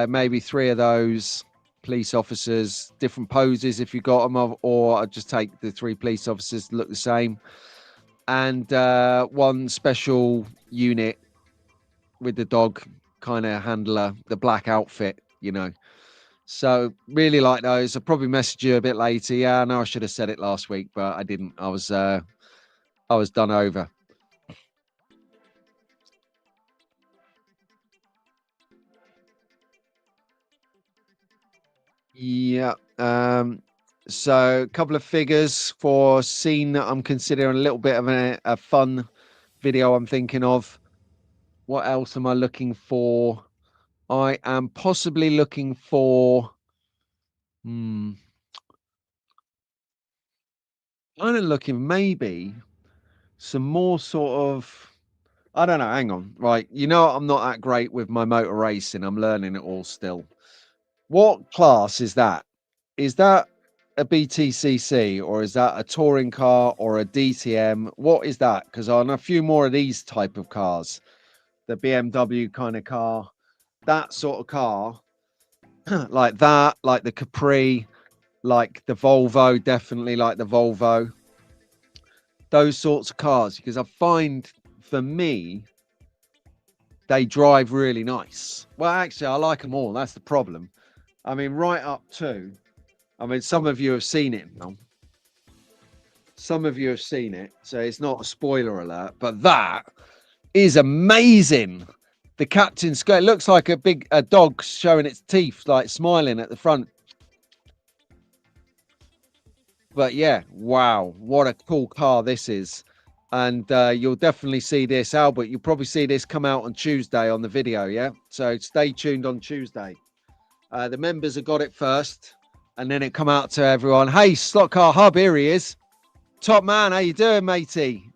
maybe 3 of those police officers, different poses if you got them, or I'd just take the 3 police officers to look the same. And 1 special unit with the dog kind of handler, the black outfit, you know. So really like those. I'll probably message you a bit later. Yeah, I know I should have said it last week, but I didn't. I was done over. Yeah. So a couple of figures for scene that I'm considering a little bit of a fun video I'm thinking of. What else am I looking for? I am possibly looking for kind of looking maybe some more sort of, I don't know, hang on. Right. You know, I'm not that great with my motor racing. I'm learning it all still. What class is that? Is that a BTCC or is that a touring car or a DTM? What is that? Because on a few more of these type of cars, the BMW kind of car, that sort of car, like that, like the Capri, like the Volvo, definitely like the Volvo, those sorts of cars, because I find for me, they drive really nice. Well, actually, I like them all. That's the problem. I mean, right up to, I mean, some of you have seen it now. Some of you have seen it, so it's not a spoiler alert, but that is amazing. The captain's skirt looks like a dog showing its teeth, like smiling at the front. But yeah, wow, what a cool car this is. And you'll definitely see this, Albert. You'll probably see this come out on Tuesday on the video, yeah? So stay tuned on Tuesday. The members have got it first, and then it come out to everyone. Hey, Slot Car Hub, here he is. Top man, how you doing, matey?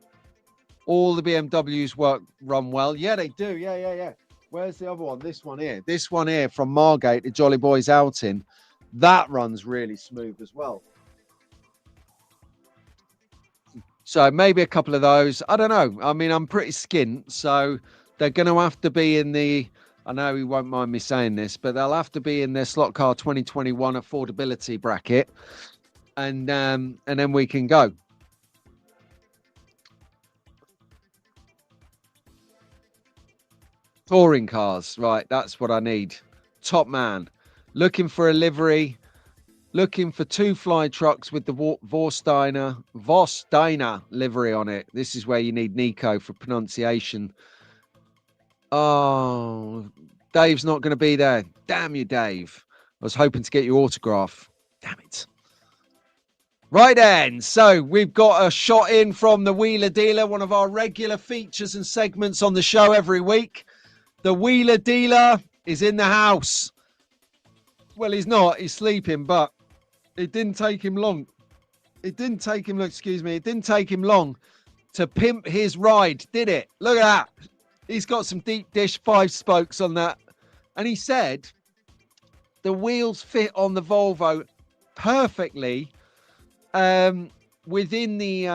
All the BMWs run well. Yeah, they do. Yeah. Where's the other one? This one here. This one here from Margate, the Jolly Boys outing. That runs really smooth as well. So maybe a couple of those. I don't know. I mean, I'm pretty skint, so they're going to have to be in the, I know he won't mind me saying this, but they'll have to be in their Slot Car 2021 affordability bracket. And then we can go. Touring cars, right? That's what I need. Top man. Looking for a livery. Looking for 2 fly trucks with the Vorsteiner livery on it. This is where you need Nico for pronunciation. Oh, Dave's not going to be there. Damn you, Dave. I was hoping to get your autograph. Damn it. Right then, so we've got a shot in from the Wheeler Dealer, one of our regular features and segments on the show every week. The Wheeler Dealer is in the house. Well, he's not. He's sleeping, but it didn't take him long. It didn't take him long to pimp his ride, did it? Look at that. He's got some deep dish 5 spokes on that. And he said the wheels fit on the Volvo perfectly within the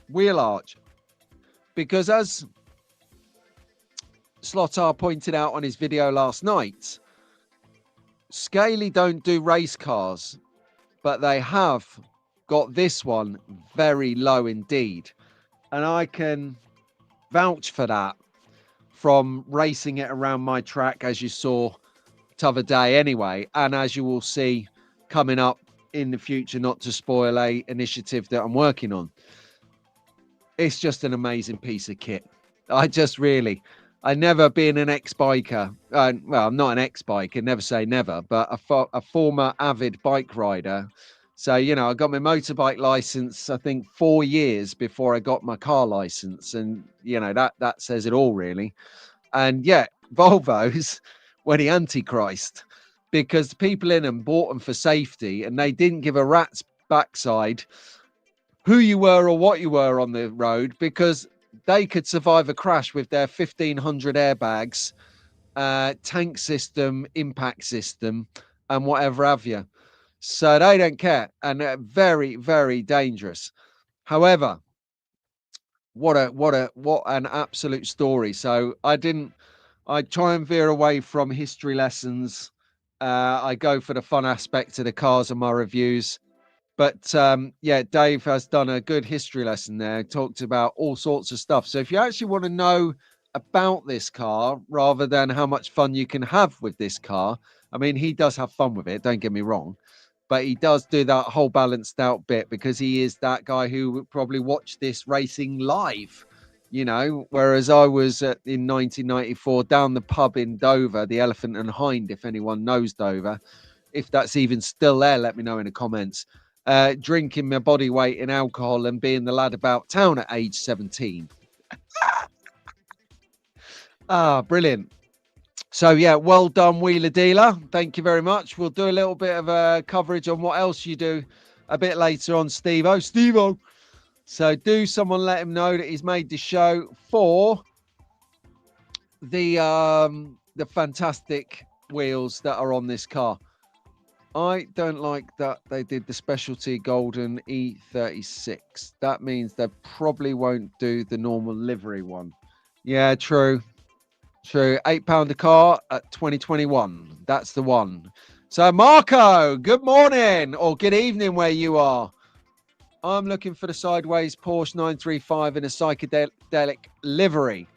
wheel arch. Because Slotar pointed out on his video last night, Scaly don't do race cars, but they have got this one very low indeed. And I can vouch for that from racing it around my track, as you saw t'other day anyway, and as you will see coming up in the future, not to spoil a initiative that I'm working on. It's just an amazing piece of kit. I never been an ex-biker. Well, I'm not an ex-biker, never say never, but a former avid bike rider. So, you know, I got my motorbike license, I think 4 years before I got my car license. And, you know, that says it all, really. And yeah, Volvos were the Antichrist, because the people in them bought them for safety and they didn't give a rat's backside who you were or what you were on the road, because they could survive a crash with their 1,500 airbags, tank system, impact system, and whatever have you. So they don't care, and they're very, very dangerous. However, what an absolute story. So I try and veer away from history lessons. I go for the fun aspect of the cars and my reviews. But yeah, Dave has done a good history lesson there, talked about all sorts of stuff. So if you actually want to know about this car rather than how much fun you can have with this car, I mean, he does have fun with it, don't get me wrong, but he does do that whole balanced out bit because he is that guy who would probably watch this racing live, you know, whereas I was in 1994 down the pub in Dover, the Elephant and Hind, if anyone knows Dover. If that's even still there, let me know in the comments. Drinking my body weight in alcohol and being the lad about town at age 17. Brilliant. So yeah, well done, Wheeler Dealer. Thank you very much. We'll do a little bit of coverage on what else you do a bit later on, Steve-O. So do someone let him know that he's made the show for the fantastic wheels that are on this car. I don't like that they did the specialty golden E36. That means they probably won't do the normal livery one. Yeah, true. £8 a car at 2021. That's the one. So Marco, good morning or good evening where you are. I'm looking for the sideways Porsche 935 in a psychedelic livery.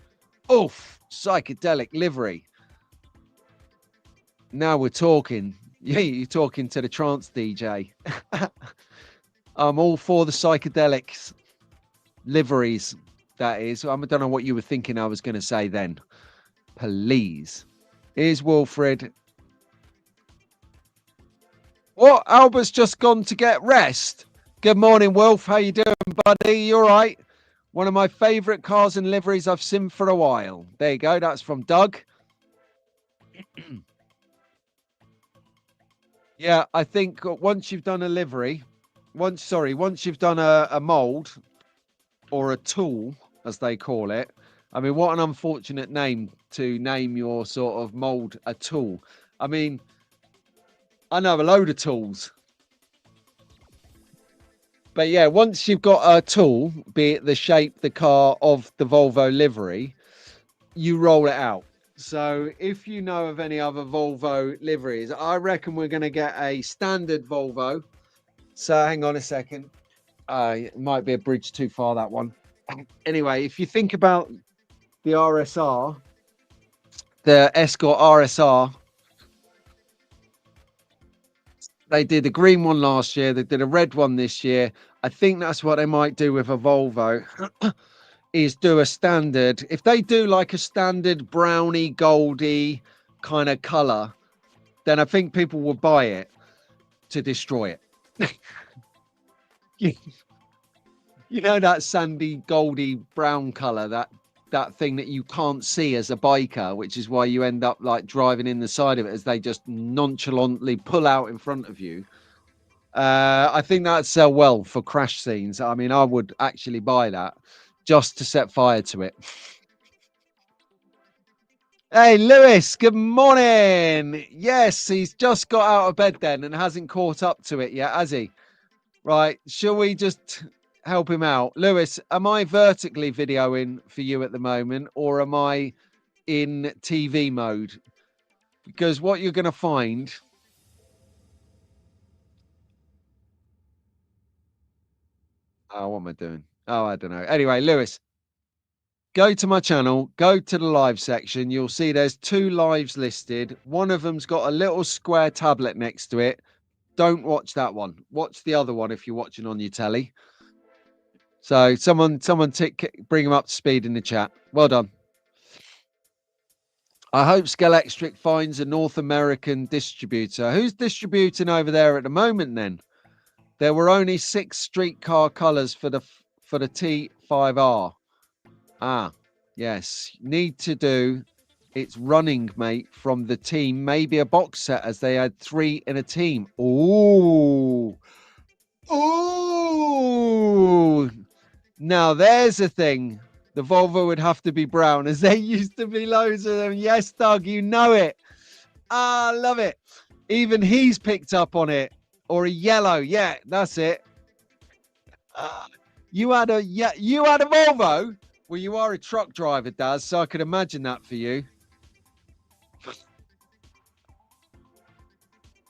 Oof, psychedelic livery. Now we're talking. Yeah, you're talking to the trance DJ. I'm all for the psychedelics liveries, that is. I don't know what you were thinking I was going to say then. Please. Here's Wilfred. What? Albert's just gone to get rest. Good morning, Wolf. How you doing, buddy? You all right? One of my favourite cars and liveries I've seen for a while. There you go. That's from Doug. Yeah, I think once you've done a livery, once you've done a mold or a tool, as they call it. I mean, what an unfortunate name to name your sort of mold a tool. I mean, I know a load of tools. But yeah, once you've got a tool, be it the shape, the car of the Volvo livery, you roll it out. So if you know of any other Volvo liveries, I reckon we're going to get a standard Volvo. So hang on a second. It might be a bridge too far, that one. Anyway, if you think about the RSR, the Escort RSR, they did a green one last year. They did a red one this year. I think that's what they might do with a Volvo. Is do a standard. If they do like a standard brownie goldy kind of color, then I think people will buy it to destroy it. You know, that sandy goldy brown color, that thing that you can't see as a biker, which is why you end up like driving in the side of it as they just nonchalantly pull out in front of you. I think that'd sell well for crash scenes. I mean, I would actually buy that just to set fire to it. Hey, Lewis, good morning. Yes, he's just got out of bed then and hasn't caught up to it yet, has he? Right, shall we just help him out? Lewis, am I vertically videoing for you at the moment, or am I in TV mode, because what you're going to find... Oh, what am I doing? Oh, I don't know. Anyway, Lewis, go to my channel, go to the live section. You'll see there's 2 lives listed. One of them's got a little square tablet next to it. Don't watch that one. Watch the other one if you're watching on your telly. So someone bring him up to speed in the chat. Well done. I hope Scalextric finds a North American distributor. Who's distributing over there at the moment then? There were only 6 streetcar colors for the T5R. Ah, yes. Need to do its running mate from the team. Maybe a box set, as they had 3 in a team. Ooh. Ooh. Now there's a thing. The Volvo would have to be brown, as there used to be loads of them. Yes, Doug, you know it. Ah, love it. Even he's picked up on it. Or a yellow. Yeah, that's it. You had a Volvo? Well, you are a truck driver, Daz, so I could imagine that for you.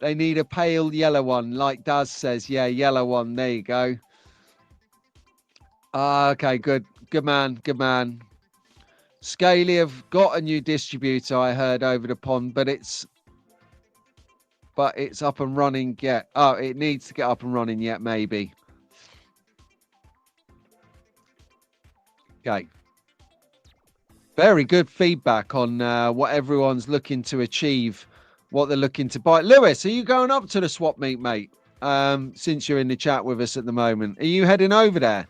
They need a pale yellow one, like Daz says. Yeah, yellow one. There you go. Okay, good. Good man. Good man. Scaly have got a new distributor, I heard, over the pond, but it's up and running yet. Oh, it needs to get up and running yet, maybe. Okay. Very good feedback on what everyone's looking to achieve, what they're looking to buy. Lewis, are you going up to the swap meet, mate? Since you're in the chat with us at the moment, are you heading over there?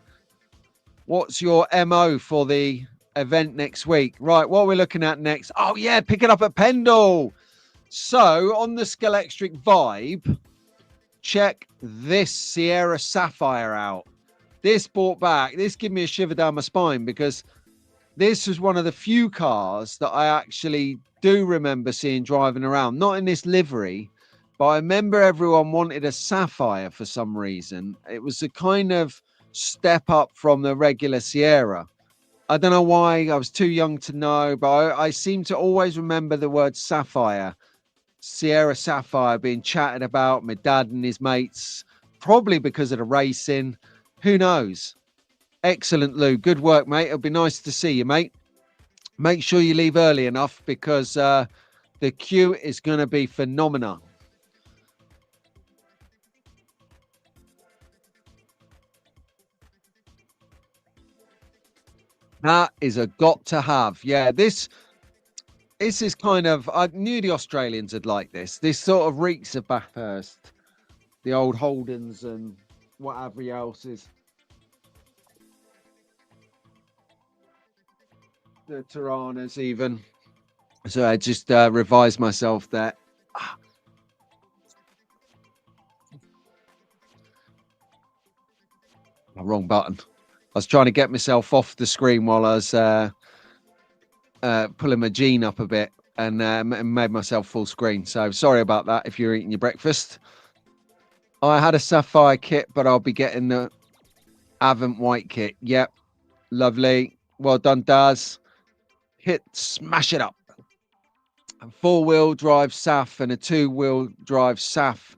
What's your MO for the event next week? Right, what we're looking at next. Oh, yeah, pick it up at Pendle. So, on the Scalextric vibe, check this Sierra Sapphire out. This brought back, this gave me a shiver down my spine, because this was one of the few cars that I actually do remember seeing driving around. Not in this livery, but I remember everyone wanted a Sapphire for some reason. It was a kind of step up from the regular Sierra. I don't know why. I was too young to know, but I seem to always remember the word Sapphire, Sierra Sapphire, being chatted about, my dad and his mates, probably because of the racing. Who knows? Excellent, Lou. Good work, mate. It'll be nice to see you, mate. Make sure you leave early enough, because the queue is going to be phenomenal. That is a got to have. Yeah, this is kind of, I knew the Australians would like this. This sort of reeks of Bathurst, the old Holdens and whatever else is. The Tiranas even. So I just revised myself there. Wrong button. I was trying to get myself off the screen while I was pulling my jean up a bit, and made myself full screen. So sorry about that if you're eating your breakfast. I had a Sapphire kit, but I'll be getting the Avant White kit. Yep. Lovely. Well done, Daz. Smash it up. A 4-wheel drive SAF and a 2-wheel drive SAF.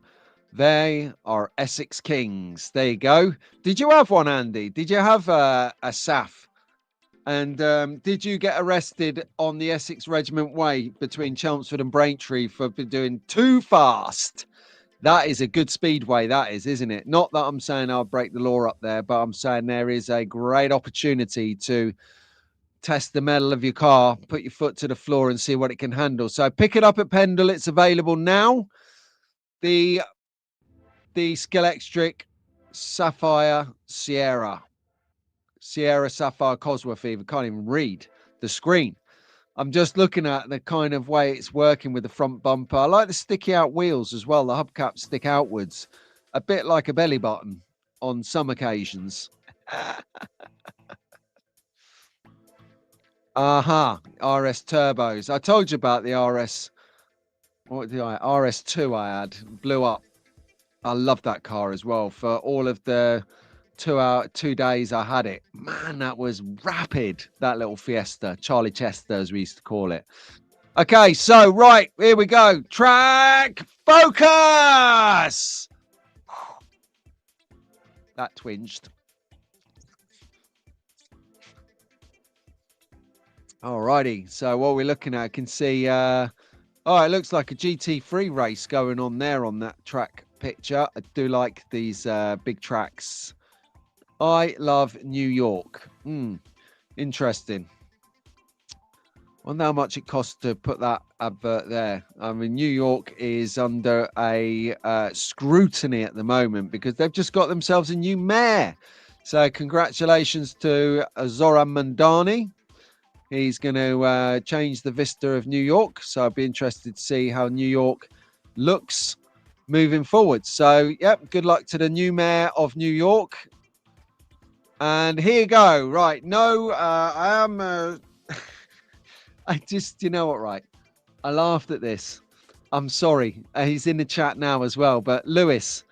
They are Essex Kings. There you go. Did you have one, Andy? Did you have a SAF? And did you get arrested on the Essex Regiment Way between Chelmsford and Braintree for doing too fast? That is a good speedway, that is, isn't it? Not that I'm saying I'll break the law up there, but I'm saying there is a great opportunity to test the metal of your car, put your foot to the floor and see what it can handle. So pick it up at Pendle. It's available now. The Scalextric Sapphire Sierra Sapphire Cosworth even. Can't even read the screen. I'm just looking at the kind of way it's working with the front bumper. I like the sticky out wheels as well. The hubcaps stick outwards, a bit like a belly button on some occasions. RS turbos. I told you about the RS. What did RS2 I had blew up. I love that car as well for all of the 2 days I had it. Man, that was rapid, that little Fiesta, Charlie Chester, as we used to call it. Okay, so right, here we go. Track focus. That twinged. Alrighty, so what we're looking at, I can see, it looks like a GT3 race going on there on that track picture. I do like these big tracks. I love New York. Interesting. I wonder how much it costs to put that advert there. I mean, New York is under a scrutiny at the moment because they've just got themselves a new mayor. So congratulations to Zoran Mandani. He's going to change the vista of New York. So I'd be interested to see how New York looks moving forward. So, yep, good luck to the new mayor of New York. And here you go. Right. No, I am... I just, you know what, right? I laughed at this. I'm sorry. He's in the chat now as well. But Lewis,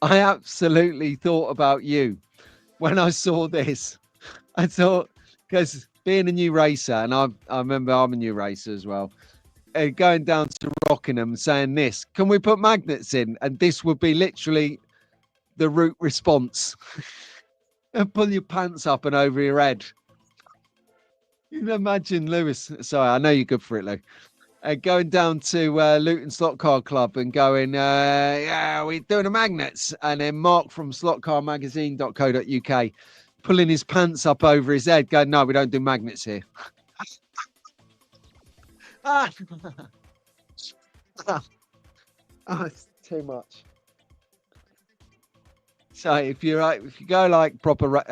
I absolutely thought about you when I saw this. I thought, because being a new racer, and I remember I'm a new racer as well, going down to Rockingham saying this, can we put magnets in? And this would be literally the route response. And pull your pants up and over your head. You can imagine Lewis. Sorry, I know you're good for it, Lou. Going down to Luton Slot Car Club and going, yeah, we're doing the magnets. And then Mark from slotcarmagazine.co.uk pulling his pants up over his head, going, no, we don't do magnets here. Oh, it's too much. So if you go like proper,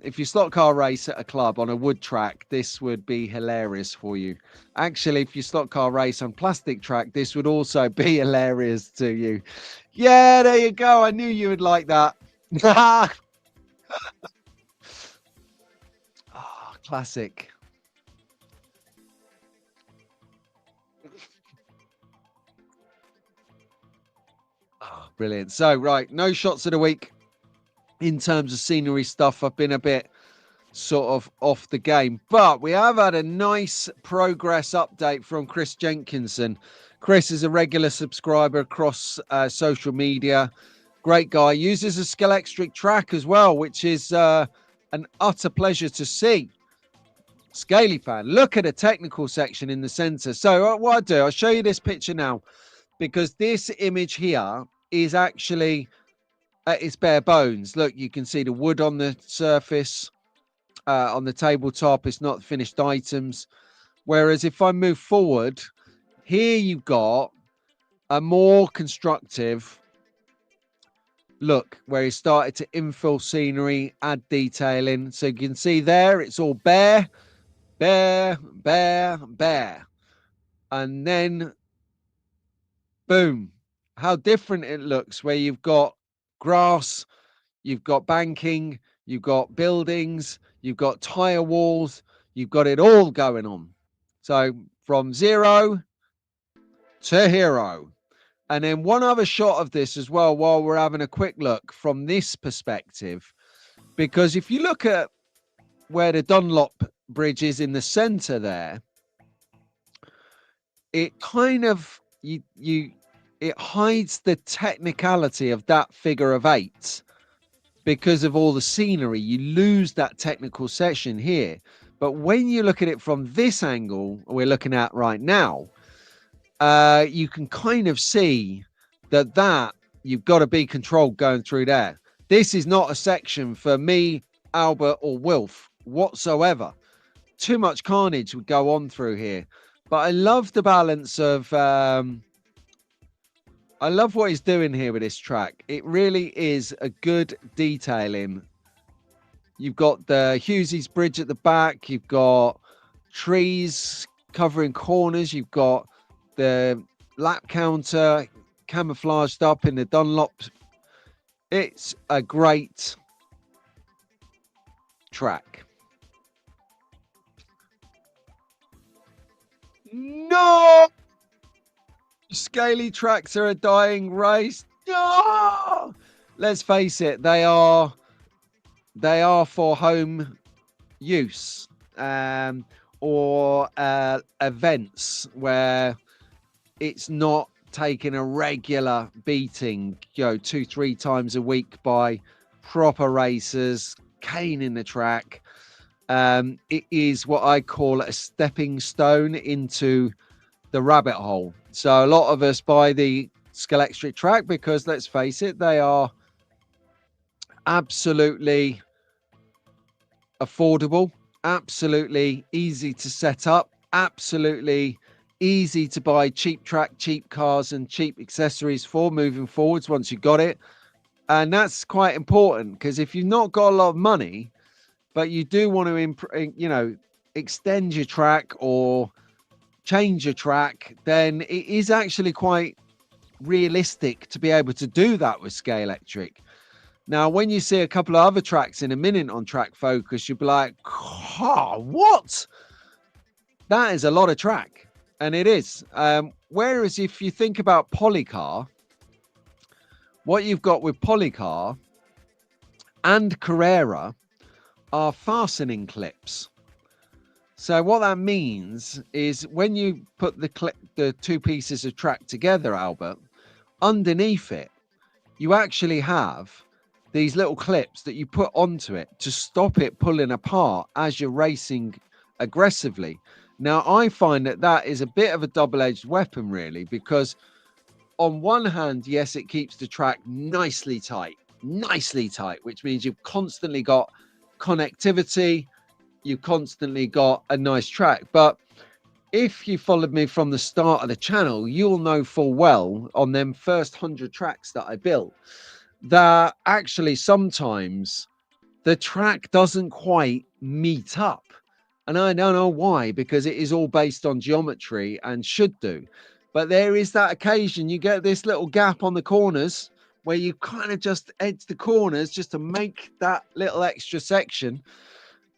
if you slot car race at a club on a wood track, this would be hilarious for you. Actually, if you slot car race on plastic track, this would also be hilarious to you. Yeah, there you go. I knew you would like that. Oh, classic. Oh, brilliant. So, right, no shots of the week. In terms of scenery stuff, I've been a bit sort of off the game, but we have had a nice progress update from Chris Jenkinson. Chris is a regular subscriber across social media. Great guy. Uses a Scalextric track as well, which is an utter pleasure to see. Scaly fan, look at the technical section in the center. So what I do, I'll show you this picture now, because this image here is actually at its bare bones. Look, you can see the wood on the surface, on the tabletop. It's not finished items. Whereas if I move forward, here you've got a more constructive look where he started to infill scenery, add detailing. So you can see there, it's all bare, bare, bare, bare. And then, boom, how different it looks where you've got grass, you've got banking, you've got buildings, you've got tire walls, you've got it all going on. So from zero to hero. And then one other shot of this as well, while we're having a quick look from this perspective, because if you look at where the Dunlop bridge is in the center there, it kind of, it hides the technicality of that figure of 8 because of all the scenery. You lose that technical section here. But when you look at it from this angle we're looking at right now, you can kind of see that you've got to be controlled going through there. This is not a section for me, Albert, or Wilf whatsoever. Too much carnage would go on through here. But I love the balance of... I love what he's doing here with this track. It really is a good detailing. You've got the Hughesy's Bridge at the back. You've got trees covering corners. You've got the lap counter camouflaged up in the Dunlop. It's a great track. No! Scaly tracks are a dying race. No! Let's face it, they are they are for home use, or events where it's not taking a regular beating, 2-3 times a week by proper racers, caning the track. It is what I call a stepping stone into the rabbit hole. So a lot of us buy the Scalextric track because, let's face it, they are absolutely affordable, absolutely easy to set up, absolutely easy to buy cheap track, cheap cars and cheap accessories for moving forwards once you got it. And that's quite important, because if you've not got a lot of money, but you do want to, extend your track or change your track, then it is actually quite realistic to be able to do that with Scalextric. Now, when you see a couple of other tracks in a minute on Track Focus, you'll be like, oh, what? That is a lot of track. And it is. Whereas if you think about Polycar, what you've got with Polycar and Carrera are fastening clips. So what that means is when you put the two pieces of track together, Albert, underneath it, you actually have these little clips that you put onto it to stop it pulling apart as you're racing aggressively. Now, I find that is a bit of a double-edged weapon, really, because on one hand, yes, it keeps the track nicely tight, which means you've constantly got connectivity, you've constantly got a nice track. But if you followed me from the start of the channel, you'll know full well on them first 100 tracks that I built that actually sometimes the track doesn't quite meet up. And I don't know why, because it is all based on geometry and should do. But there is that occasion you get this little gap on the corners where you kind of just edge the corners just to make that little extra section.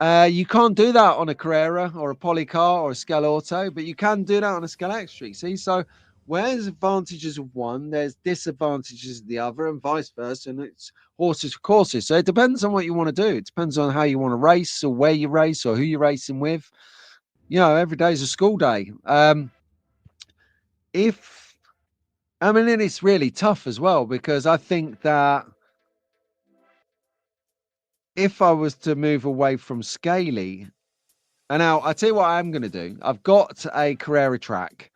You can't do that on a Carrera or a Polycar or a Scale Auto, but you can do that on a Scalextric. See, so where's advantages of one, there's disadvantages of the other, and vice versa. And it's horses for courses. So it depends on what you want to do. It depends on how you want to race, or where you race, or who you're racing with. Every day is a school day. And it's really tough as well, because I think that if I was to move away from Scaly, and now I tell you what I'm going to do. I've got a Carrera track.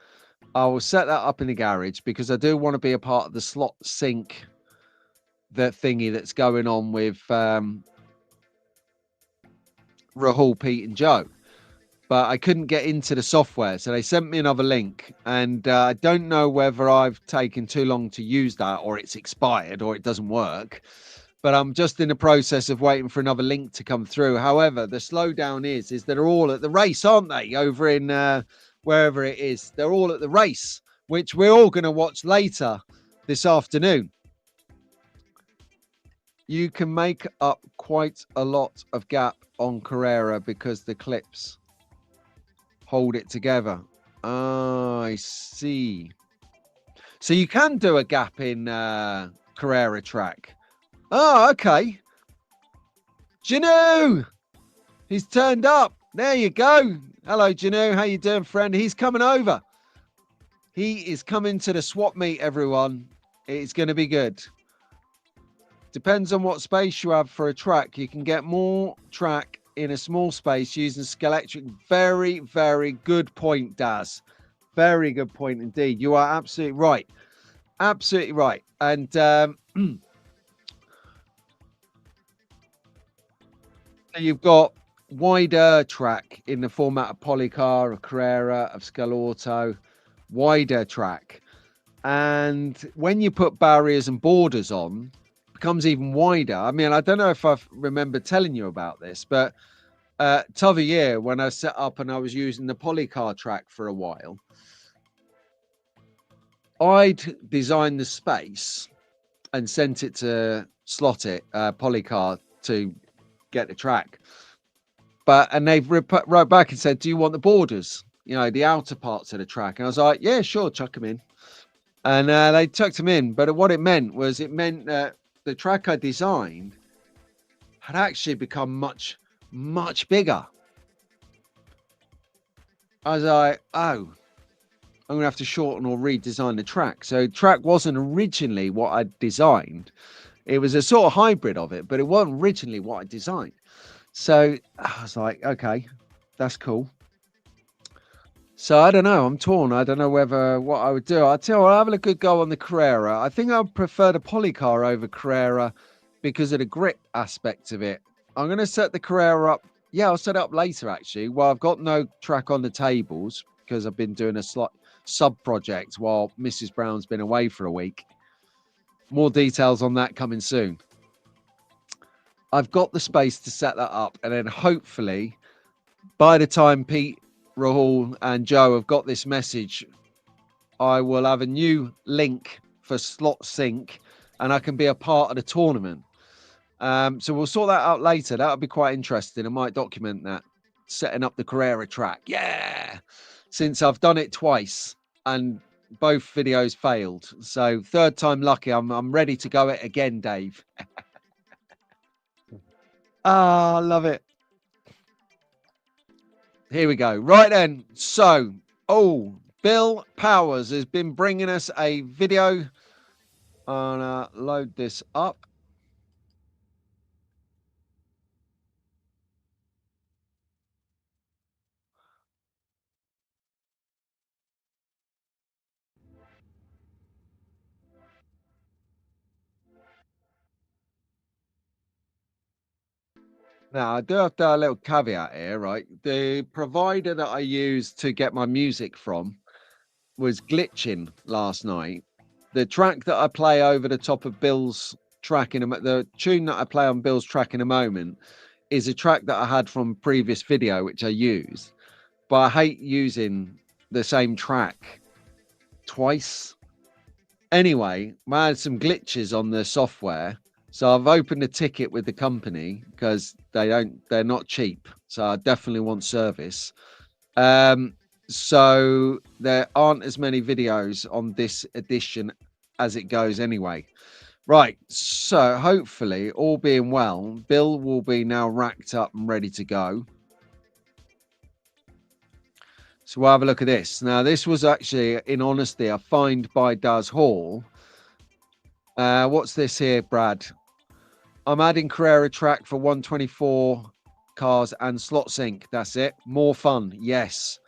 I will set that up in the garage because I do want to be a part of the slot sync, that thingy that's going on with Rahul, Pete and Joe. But I couldn't get into the software, so they sent me another link, and I don't know whether I've taken too long to use that, or it's expired, or it doesn't work. But I'm just in the process of waiting for another link to come through. However, the slowdown is they're all at the race, aren't they? Over in wherever it is, they're all at the race, which we're all going to watch later this afternoon. You can make up quite a lot of gap on Carrera because the clips hold it together. I see. So you can do a gap in Carrera track. Oh, okay. Janu, he's turned up. There you go. Hello, Janu. How you doing, friend? He's coming over. He is coming to the swap meet, everyone. It's going to be good. Depends on what space you have for a track. You can get more track in a small space using Scalextric. Very, very good point, Daz. Very good point indeed. You are absolutely right. Absolutely right. And so you've got wider track in the format of Polycar, of Carrera, of Scale Auto, wider track. And when you put barriers and borders on, it becomes even wider. I mean, I don't know if I remember telling you about this, but t'other year when I set up and I was using the Polycar track for a while, I'd designed the space and sent it to Slot It, Polycar, to get the track. And they wrote back and said, do you want the borders? The outer parts of the track. And I was like, yeah, sure, chuck them in. And they chucked them in. But what it meant that the track I designed had actually become much, much bigger. I was like, oh, I'm gonna have to shorten or redesign the track. So track wasn't originally what I designed. It was a sort of hybrid of it, but it wasn't originally what I designed. So I was like, okay, that's cool. So I don't know. I'm torn. I don't know whether what I would do. I'll have a good go on the Carrera. I think I would prefer the Polycar over Carrera because of the grip aspect of it. I'm going to set the Carrera up. Yeah, I'll set it up later, actually. Well, I've got no track on the tables because I've been doing a sub project while Mrs. Brown's been away for a week. More details on that coming soon. I've got the space to set that up, and then hopefully by the time Pete, Rahul and Joe have got this message, I will have a new link for Slot Sync and I can be a part of the tournament. So we'll sort that out later. That'll be quite interesting. I might document that, setting up the Carrera track. Yeah, since I've done it twice and both videos failed, so third time lucky. I'm ready to go it again, Dave. I love it. Here we go. Right then. So, Bill Powers has been bringing us a video. I'm gonna load this up. Now, I do have to have a little caveat here, right? The provider that I used to get my music from was glitching last night. The track that I play over the top of Bill's track the tune that I play on Bill's track in a moment is a track that I had from a previous video, which I used. But I hate using the same track twice. Anyway, I had some glitches on the software. So I've opened a ticket with the company because they're not cheap. So I definitely want service. So there aren't as many videos on this edition as it goes anyway. Right. So hopefully, all being well, Bill will be now racked up and ready to go. So we'll have a look at this. Now, this was actually, in honesty, a find by Daz Hall. What's this here, Brad? I'm adding Carrera track for 124 cars and slot sync. That's it. More fun. Yes.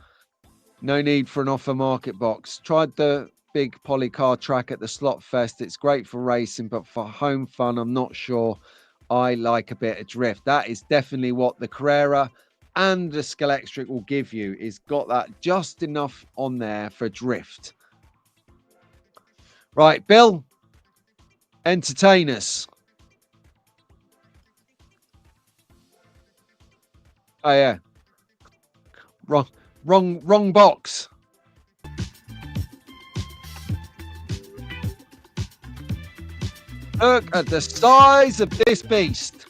No need for an offer market box. Tried the big polycar track at the Slot Fest. It's great for racing, but for home fun, I'm not sure I like a bit of drift. That is definitely what the Carrera and the Scalextric will give you. Is got that just enough on there for drift. Right, Bill, entertain us. Oh yeah, wrong box. Look at the size of this beast.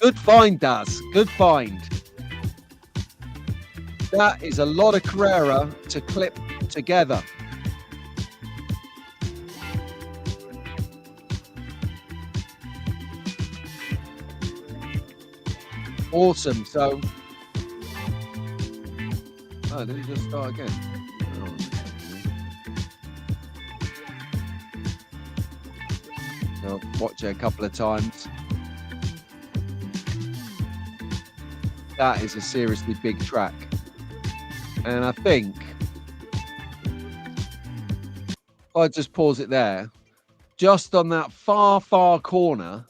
Good find, Daz. Good find. That is a lot of Carrera to clip together. Awesome. So, did it just start again? I'll watch it a couple of times. That is a seriously big track. And I think I'll just pause it there. Just on that far corner.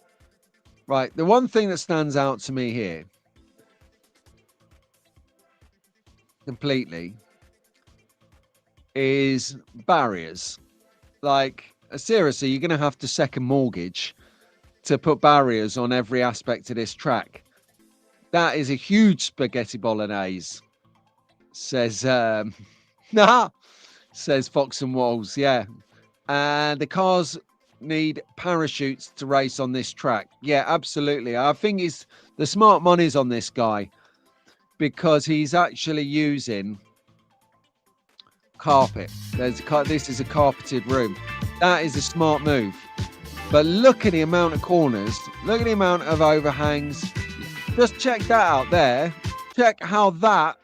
Right. The one thing that stands out to me here completely is barriers. Like, seriously, you're going to have to second mortgage to put barriers on every aspect of this track. That is a huge spaghetti bolognese, says says Fox and Walls. Yeah. And the cars need parachutes to race on this track. Yeah, absolutely. I think the smart money's on this guy because he's actually using carpet. This is a carpeted room. That is a smart move. But look at the amount of corners. Look at the amount of overhangs. Just check that out there. Check how that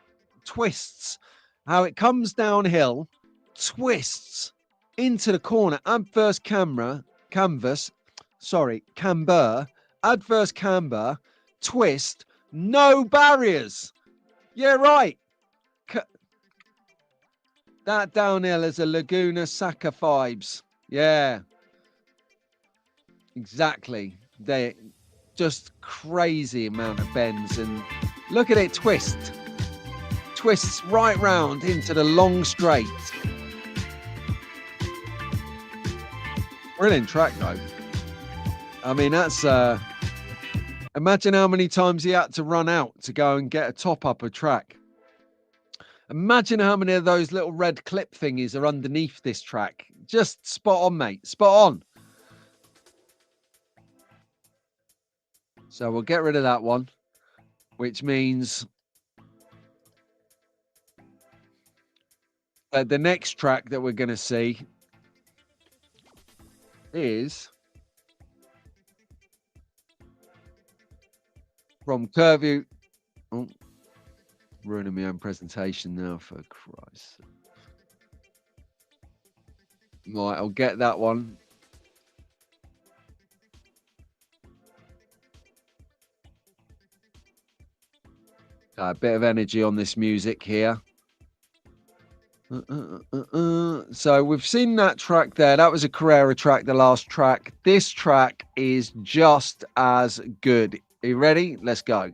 twists, how it comes downhill, twists into the corner. Adverse camber, adverse camber, twist, no barriers. Yeah, right. That downhill is a Laguna Seca vibes. Yeah, exactly. They just crazy amount of bends, and look at it twists right round into the long straight. Brilliant track though. I mean, that's imagine how many times he had to run out to go and get a top up a track. Imagine how many of those little red clip thingies are underneath this track. Just spot on, mate. Spot on. So we'll get rid of that one, which means the next track that we're going to see is from Curview. Oh, ruining my own presentation now, for Christ. Right, I'll get that one. A bit of energy on this music here. So we've seen that track there. That was a Carrera track, the last track. This track is just as good. Are you ready? Let's go.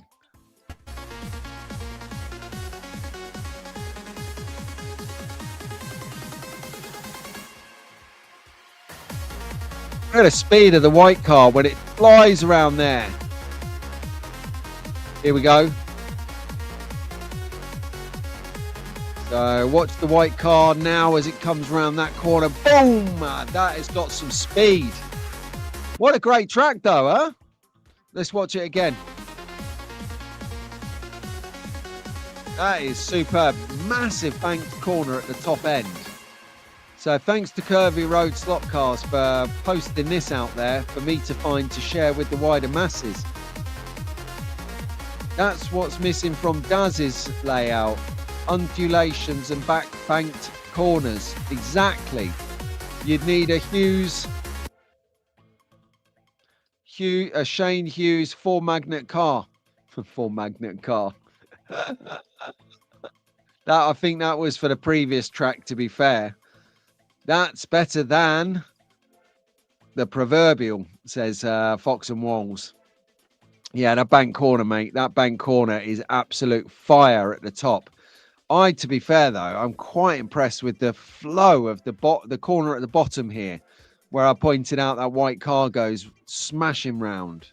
Look at the speed of the white car when it flies around there. Here we go. So watch the white car now as it comes around that corner. Boom! That has got some speed. What a great track though, huh? Let's watch it again. That is superb. Massive banked corner at the top end. So thanks to Curvy Road Slot Cars for posting this out there for me to find to share with the wider masses. That's what's missing from Daz's layout. Undulations and banked corners. Exactly. You'd need a Shane Hughes 4-magnet car. 4-magnet car. I think that was for the previous track, to be fair. That's better than the proverbial, says Fox and Walls. Yeah, that bank corner, mate. That bank corner is absolute fire at the top. To be fair though, I'm quite impressed with the flow of the corner at the bottom here, where I pointed out that white car goes smashing round.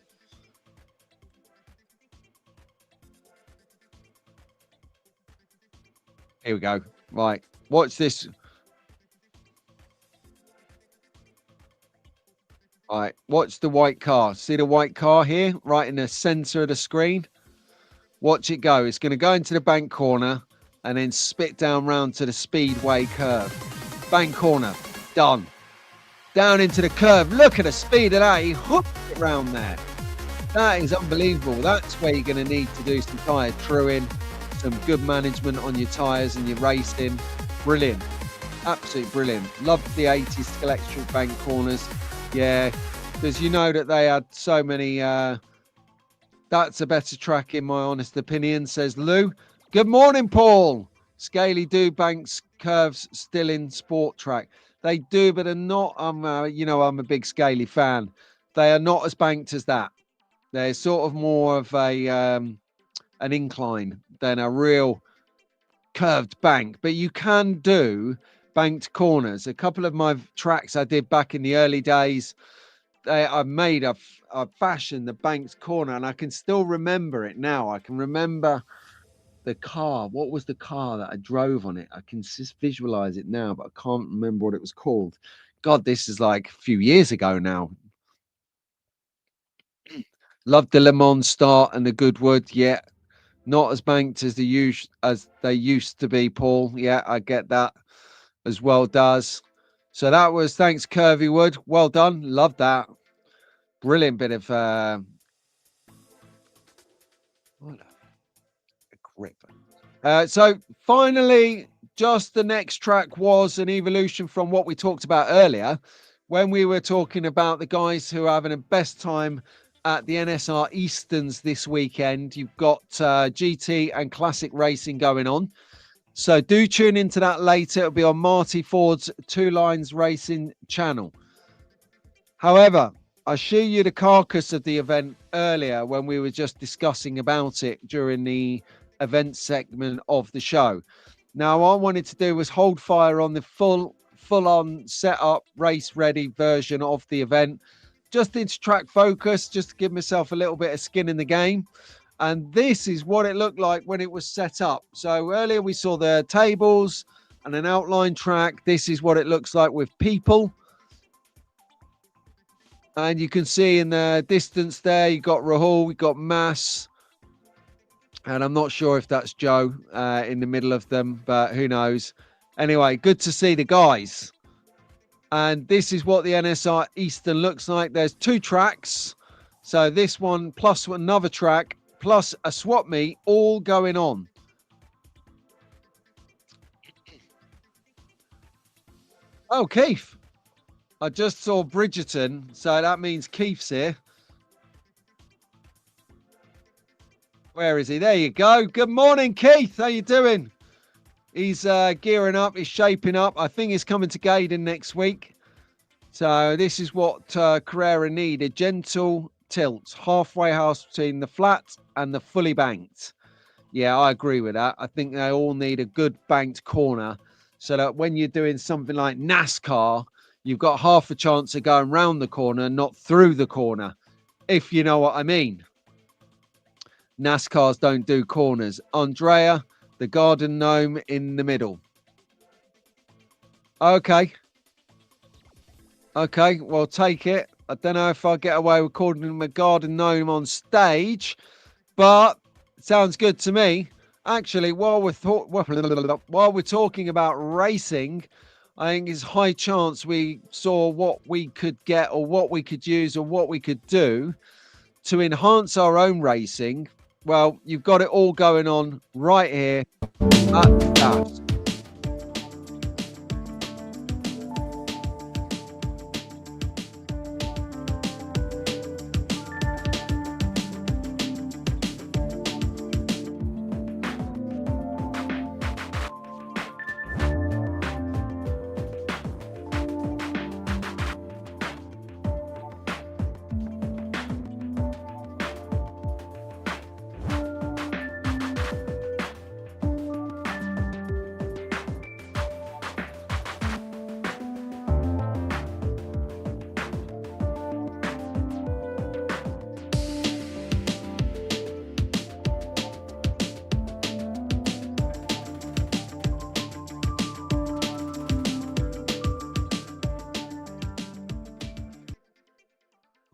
Here we go. Right, watch this. All right, watch the white car. See the white car here, right in the center of the screen? Watch it go. It's going to go into the bank corner and then spit down round to the speedway curve. Bank corner, done. Down into the curve. Look at the speed of that. He hooked it round there. That is unbelievable. That's where you're going to need to do some tyre truing, some good management on your tyres and your racing. Brilliant. Absolutely brilliant. Loved the 80s Scalextric bank corners. Yeah, because you know that they had so many. That's a better track in my honest opinion, says Lou. Good morning, Paul. Scaly do banks curves still in sport track. They do, but are not. I'm a big Scaly fan. They are not as banked as that. They're sort of more of an incline than a real curved bank. But you can do banked corners. A couple of my tracks I did back in the early days, I fashioned the banked corner, and I can still remember it now. I can remember the car. What was the car that I drove on it? I can just visualize it now, but I can't remember what it was called. God, this is like a few years ago now. Loved the Le Mans start and the Goodwood. Yeah, not as banked as they used to be, Paul. Yeah, I get that as well. Does so. That was thanks, Curvy Wood. Well done. Love that. Brilliant bit of what a grip. So finally, just the next track was an evolution from what we talked about earlier when we were talking about the guys who are having the best time at the NSR Easterns this weekend. You've got GT and classic racing going on. So do tune into that later. It'll be on Marty Ford's Two Lines Racing channel. However, I showed you the carcass of the event earlier when we were just discussing about it during the event segment of the show. Now, what I wanted to do was hold fire on the full-on setup, race-ready version of the event, just into track focus, just to give myself a little bit of skin in the game. And this is what it looked like when it was set up. So earlier we saw the tables and an outline track. This is what it looks like with people. And you can see in the distance there, you got Rahul, we got Mass. And I'm not sure if that's Joe in the middle of them, but who knows. Anyway, good to see the guys. And this is what the NSR Eastern looks like. There's 2 tracks. So this one plus another track, plus a swap meet, all going on. Oh, Keith. I just saw Bridgerton, so that means Keith's here. Where is he? There you go. Good morning, Keith. How you doing? He's gearing up. He's shaping up. I think he's coming to Gaydon next week. So this is what Carrera need, a gentle tilt, halfway house between the flat and the fully banked. Yeah, I agree with that. I think they all need a good banked corner so that when you're doing something like NASCAR, you've got half a chance of going round the corner, not through the corner, if you know what I mean. NASCARs don't do corners. Andrea, the garden gnome in the middle. Okay. Okay, well, take it. I don't know if I'll get away with calling him a garden gnome on stage, but it sounds good to me. Actually, while we're talking about racing, I think it's high chance we saw what we could get or what we could use or what we could do to enhance our own racing. Well, you've got it all going on right here at Staffs.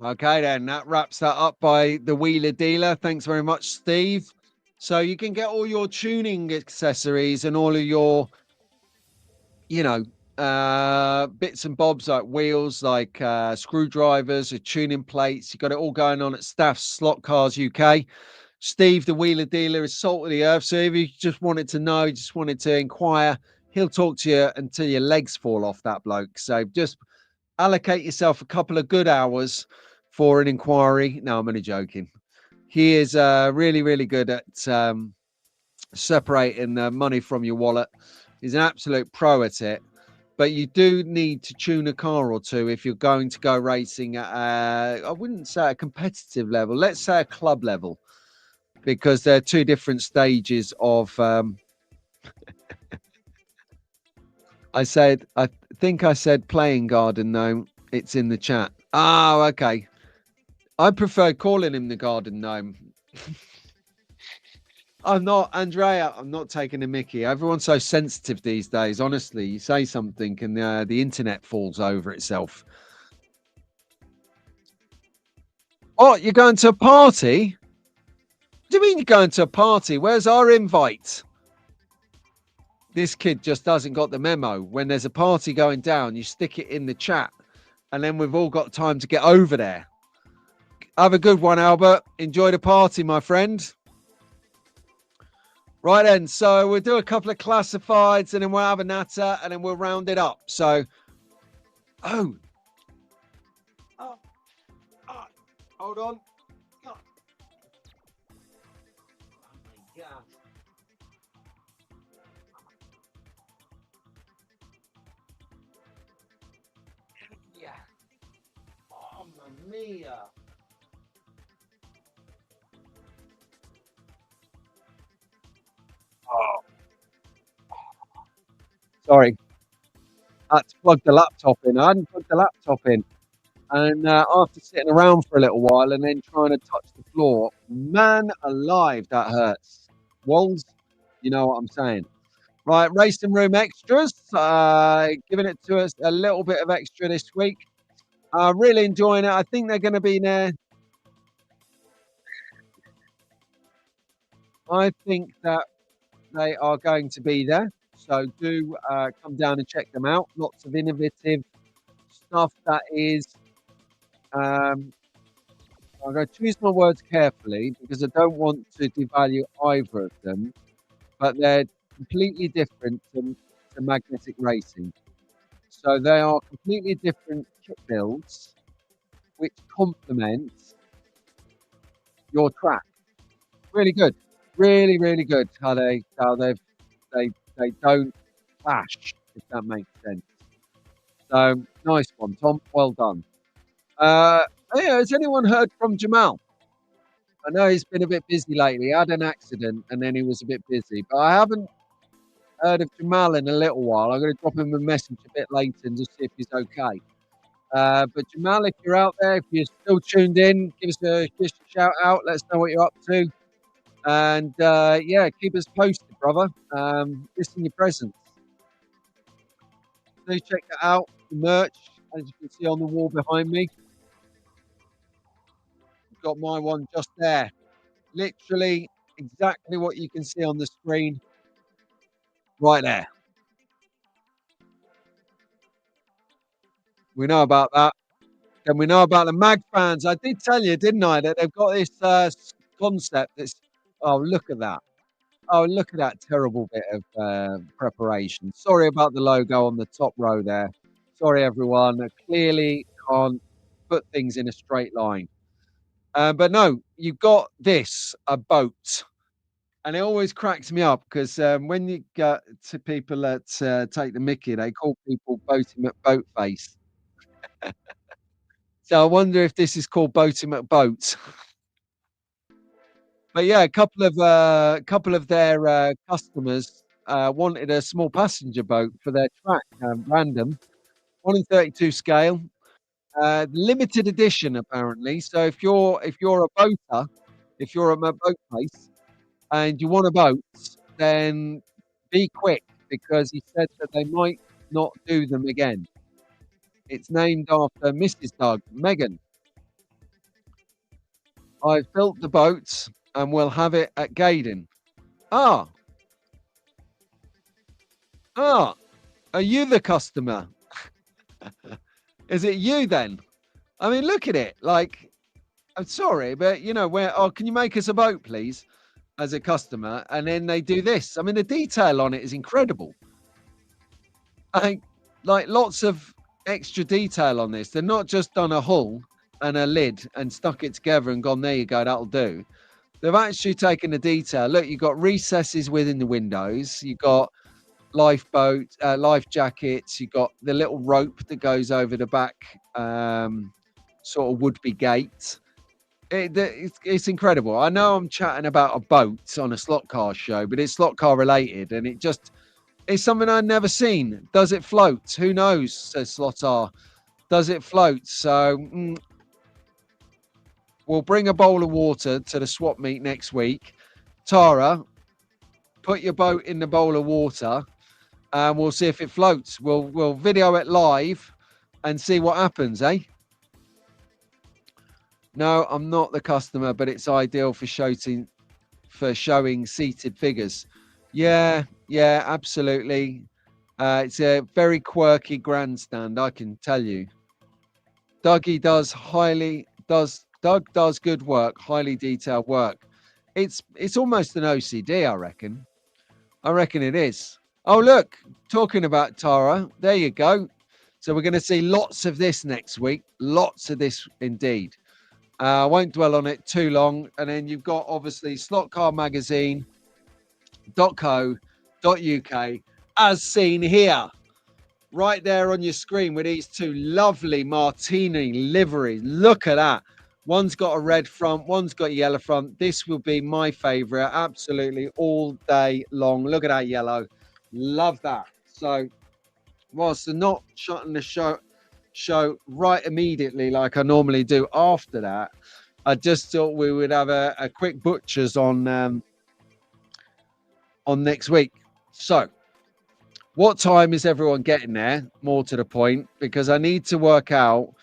Okay, then that wraps that up by the Wheeler Dealer. Thanks very much, Steve. So you can get all your tuning accessories and all of your, you know, bits and bobs like wheels, like screwdrivers, or tuning plates. You got it all going on at Staff's Slot Cars UK. Steve, the Wheeler Dealer, is salt of the earth. So if you just wanted to know, just wanted to inquire, he'll talk to you until your legs fall off, that bloke. So just allocate yourself a couple of good hours for an inquiry. No, I'm only joking. He is really, really good at separating the money from your wallet. He's an absolute pro at it. But you do need to tune a car or two if you're going to go racing at, I wouldn't say a competitive level, let's say a club level, because they're 2 different stages of I think I said playing garden gnome. It's in the chat. Oh, okay. I prefer calling him the garden gnome. I'm not, Andrea, I'm not taking a mickey. Everyone's so sensitive these days. Honestly, you say something and the internet falls over itself. Oh, you're going to a party? What do you mean you're going to a party? Where's our invite? This kid just hasn't got the memo. When there's a party going down, you stick it in the chat, and then we've all got time to get over there. Have a good one, Albert. Enjoy the party, my friend. Right then, so we'll do a couple of classifieds and then we'll have a natter and then we'll round it up. So, oh, hold on. Oh my God. Yeah. Oh, mamma mia. Oh, sorry. I had to plug the laptop in. I hadn't plugged the laptop in. And after sitting around for a little while and then trying to touch the floor, man alive, that hurts. Walls, you know what I'm saying. Right, racing room extras, giving it to us a little bit of extra this week. Really enjoying it. I think they're going to be there. I think that they are going to be there. So do come down and check them out. Lots of innovative stuff that is. Um, I'm going to choose my words carefully because I don't want to devalue either of them, but they're completely different to magnetic racing. So they are completely different kit builds which complement your track. Really good. Really, really good how they don't clash, if that makes sense. So nice one, Tom. Well done. Yeah, has anyone heard from Jamal? I know he's been a bit busy lately. He had an accident and then he was a bit busy, but I haven't heard of Jamal in a little while. I'm going to drop him a message a bit later and just see if he's okay. But Jamal, if you're out there, if you're still tuned in, give us a shout out. Let us know what you're up to. And yeah, keep us posted, brother. Listen your presence. Do check that out. The merch, as you can see on the wall behind me. I've got my one just there. Literally exactly what you can see on the screen right there. We know about that. And we know about the Mag fans. I did tell you, didn't I, that they've got this concept that's, oh, look at that. Oh, look at that terrible bit of preparation. Sorry about the logo on the top row there. Sorry, everyone. I clearly can't put things in a straight line. But no, you've got this, a boat. And it always cracks me up because when you get to people that take the mickey, they call people boating at boat face. So I wonder if this is called boating at boats. But yeah, a couple of their customers wanted a small passenger boat for their track, random, 1 in 32 scale, limited edition apparently. So if you're a boater, if you're a boat place and you want a boat, then be quick because he said that they might not do them again. It's named after Mrs. Doug, Megan. I've built the boat and we'll have it at Gaydon. Ah, ah, are you the customer? Is it you then? I mean, look at it. Like, I'm sorry, but you know, where, oh, can you make us a boat, please, as a customer? And then they do this. I mean, the detail on it is incredible. I think, like, lots of extra detail on this. They're not just done a hull and a lid and stuck it together and gone, there you go, that'll do. They've actually taken the detail. Look, you've got recesses within the windows. You've got lifeboat, life jackets. You've got the little rope that goes over the back, sort of would-be gate. It's incredible. I know I'm chatting about a boat on a slot car show, but it's slot car related, and it's something I've never seen. Does it float? Who knows? Says Slotar. Does it float? So we'll bring a bowl of water to the swap meet next week. Tara, put your boat in the bowl of water and we'll see if it floats. We'll video it live and see what happens, eh? No, I'm not the customer, but it's ideal for showing seated figures. Yeah, yeah, absolutely. It's a very quirky grandstand, I can tell you. Dougie does Doug does good work, highly detailed work. It's almost an OCD, I reckon. I reckon it is. Oh, look, talking about Tara, there you go. So we're going to see lots of this next week. Lots of this indeed. I won't dwell on it too long. And then you've got obviously slotcarmagazine.co.uk as seen here, right there on your screen with these two lovely martini liveries. Look at that. One's got a red front, one's got a yellow front. This will be my favorite absolutely all day long. Look at that yellow. Love that. So whilst they're not shutting the show right immediately like I normally do after that, I just thought we would have a quick butchers on next week. So what time is everyone getting there? More to the point, because I need to work out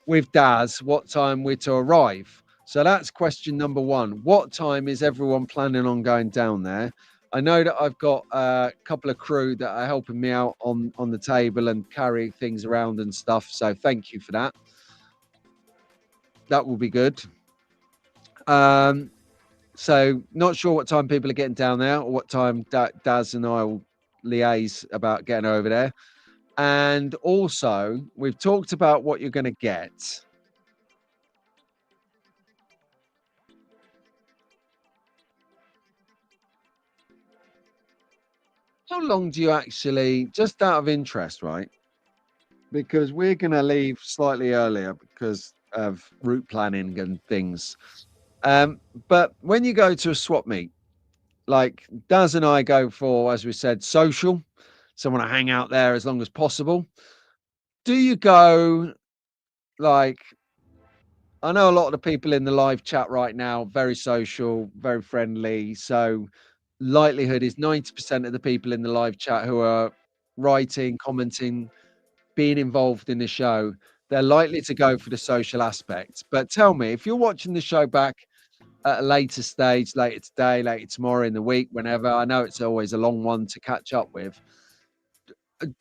with Daz what time we're to arrive. So that's question number one. What time is everyone planning on going down there? I know that I've got a couple of crew that are helping me out on the table and carry things around and stuff. So thank you for that. That will be good. So not sure what time people are getting down there or what time Daz and I will liaise about getting over there. And also, we've talked about what you're going to get. How long do you actually, just out of interest, right? Because we're going to leave slightly earlier because of route planning and things. But when you go to a swap meet, like Daz and I go for, as we said, social. So I want to hang out there as long as possible. Do you go like, I know a lot of the people in the live chat right now, very social, very friendly. So likelihood is 90% of the people in the live chat who are writing, commenting, being involved in the show, they're likely to go for the social aspect. But tell me, if you're watching the show back at a later stage, later today, later tomorrow, in the week, whenever, I know it's always a long one to catch up with.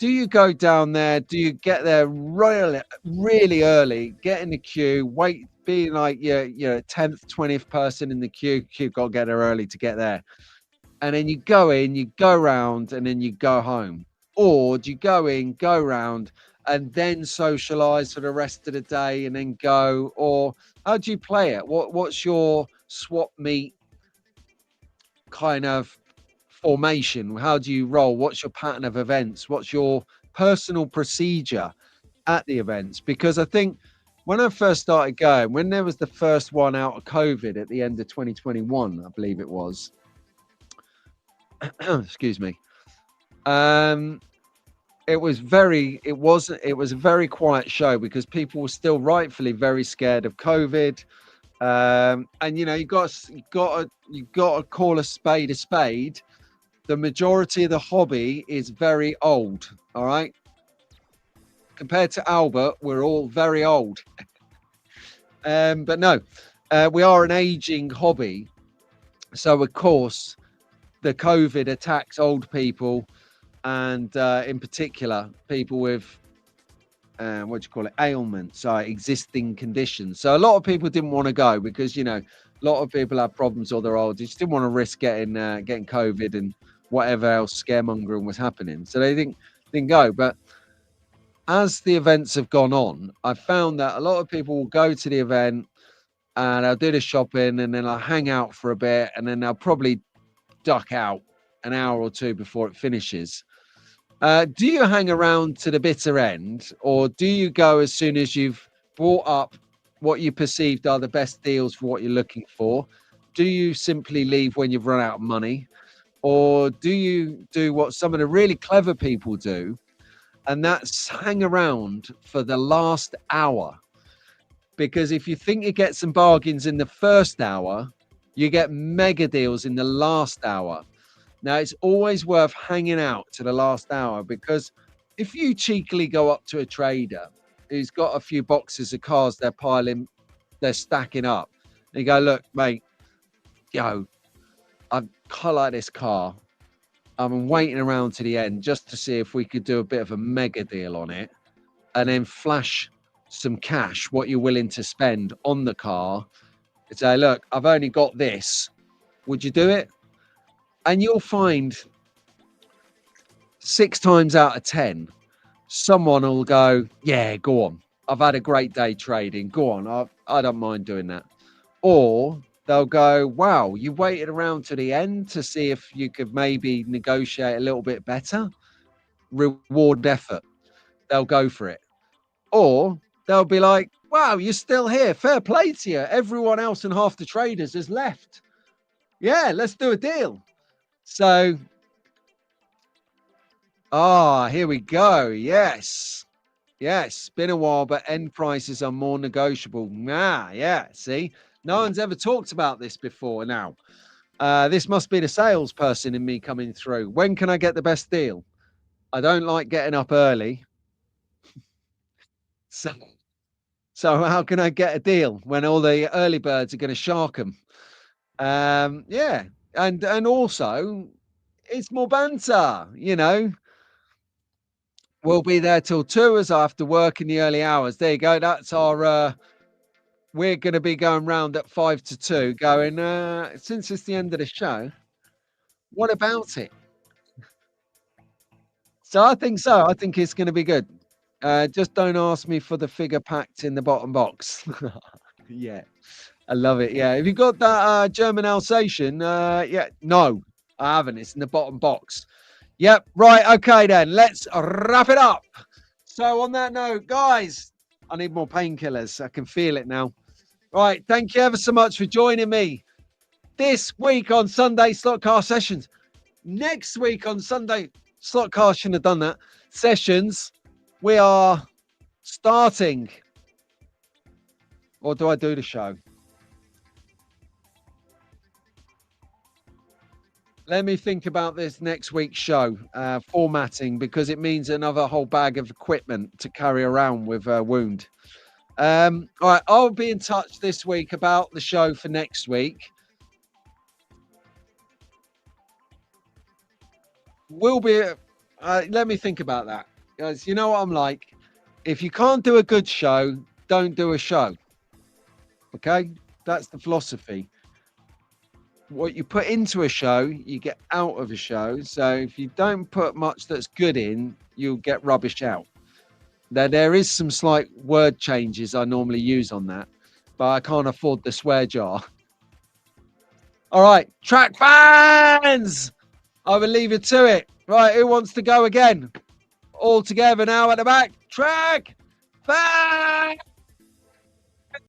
Do you go down there? Do you get there really, really early, get in the queue, wait, be like your 10th, 20th person in the queue? You've got to get there early to get there. And then you go in, you go round, and then you go home? Or do you go in, go round, and then socialize for the rest of the day and then go? Or how do you play it? What's your swap meet kind of formation? How do you roll? What's your pattern of events? What's your personal procedure at the events? Because I think when I first started going, when there was the first one out of COVID at the end of 2021, I believe it was, excuse me, it was a very quiet show because people were still rightfully very scared of COVID. And you got to call a spade a spade. The majority of the hobby is very old. All right, compared to Albert, we're all very old. But no, we are an aging hobby. So of course, the COVID attacks old people, and in particular, people with what do you call it, ailments, existing conditions. So a lot of people didn't want to go because a lot of people have problems or they're old. They just didn't want to risk getting COVID and whatever else scaremongering was happening. So they didn't go. But as the events have gone on, I found that a lot of people will go to the event and I'll do the shopping and then I'll hang out for a bit and then I'll probably duck out an hour or two before it finishes. Do you hang around to the bitter end, or do you go as soon as you've brought up what you perceived are the best deals for what you're looking for? Do you simply leave when you've run out of money, or do you do what some of the really clever people do, and that's hang around for the last hour? Because if you think you get some bargains in the first hour, you get mega deals in the last hour. Now, it's always worth hanging out to the last hour because if you cheekily go up to a trader who's got a few boxes of cars they're stacking up, and you go, look, mate, I quite like this car. I'm waiting around to the end just to see if we could do a bit of a mega deal on it and then flash some cash, what you're willing to spend on the car, and say, look, I've only got this. Would you do it? And you'll find 6 times out of 10, someone will go, yeah, go on. I've had a great day trading. Go on. I don't mind doing that. Or they'll go, wow, you waited around to the end to see if you could maybe negotiate a little bit better. Reward effort. They'll go for it. Or they'll be like, wow, you're still here. Fair play to you. Everyone else and half the traders has left. Yeah, let's do a deal. So, here we go. Yes. Yes. Been a while, but end prices are more negotiable. Yeah. See, no one's ever talked about this before now. This must be the salesperson in me coming through. When can I get the best deal? I don't like getting up early. So how can I get a deal when all the early birds are going to shark them? Yeah. And also it's more banter, We'll be there till 2 as I have to work in the early hours. There you go. That's our we're gonna be going round at 5 to 2 going, since it's the end of the show, what about it? So I think so. I think it's gonna be good. Just don't ask me for the figure packed in the bottom box. Yeah. I love it. Yeah. Have you got that German Alsatian? Yeah. No, I haven't. It's in the bottom box. Yep. Right. Okay, then. Let's wrap it up. So, on that note, guys, I need more painkillers. I can feel it now. Right. Thank you ever so much for joining me this week on Sunday Slot Car Sessions. Next week on Sunday Slot Car, shouldn't have done that. Sessions, we are starting. Or do I do the show? Let me think about this next week's show, formatting, because it means another whole bag of equipment to carry around with Wound. All right, I'll be in touch this week about the show for next week. We'll be, let me think about that. Guys, you know what I'm like? If you can't do a good show, don't do a show. Okay? That's the philosophy. What you put into a show, you get out of a show. So if you don't put much that's good in, you'll get rubbish out. There is some slight word changes I normally use on that, but I can't afford the swear jar. All right, track fans, I will leave you to it. Right, who wants to go again? All together now at the back. Track fans.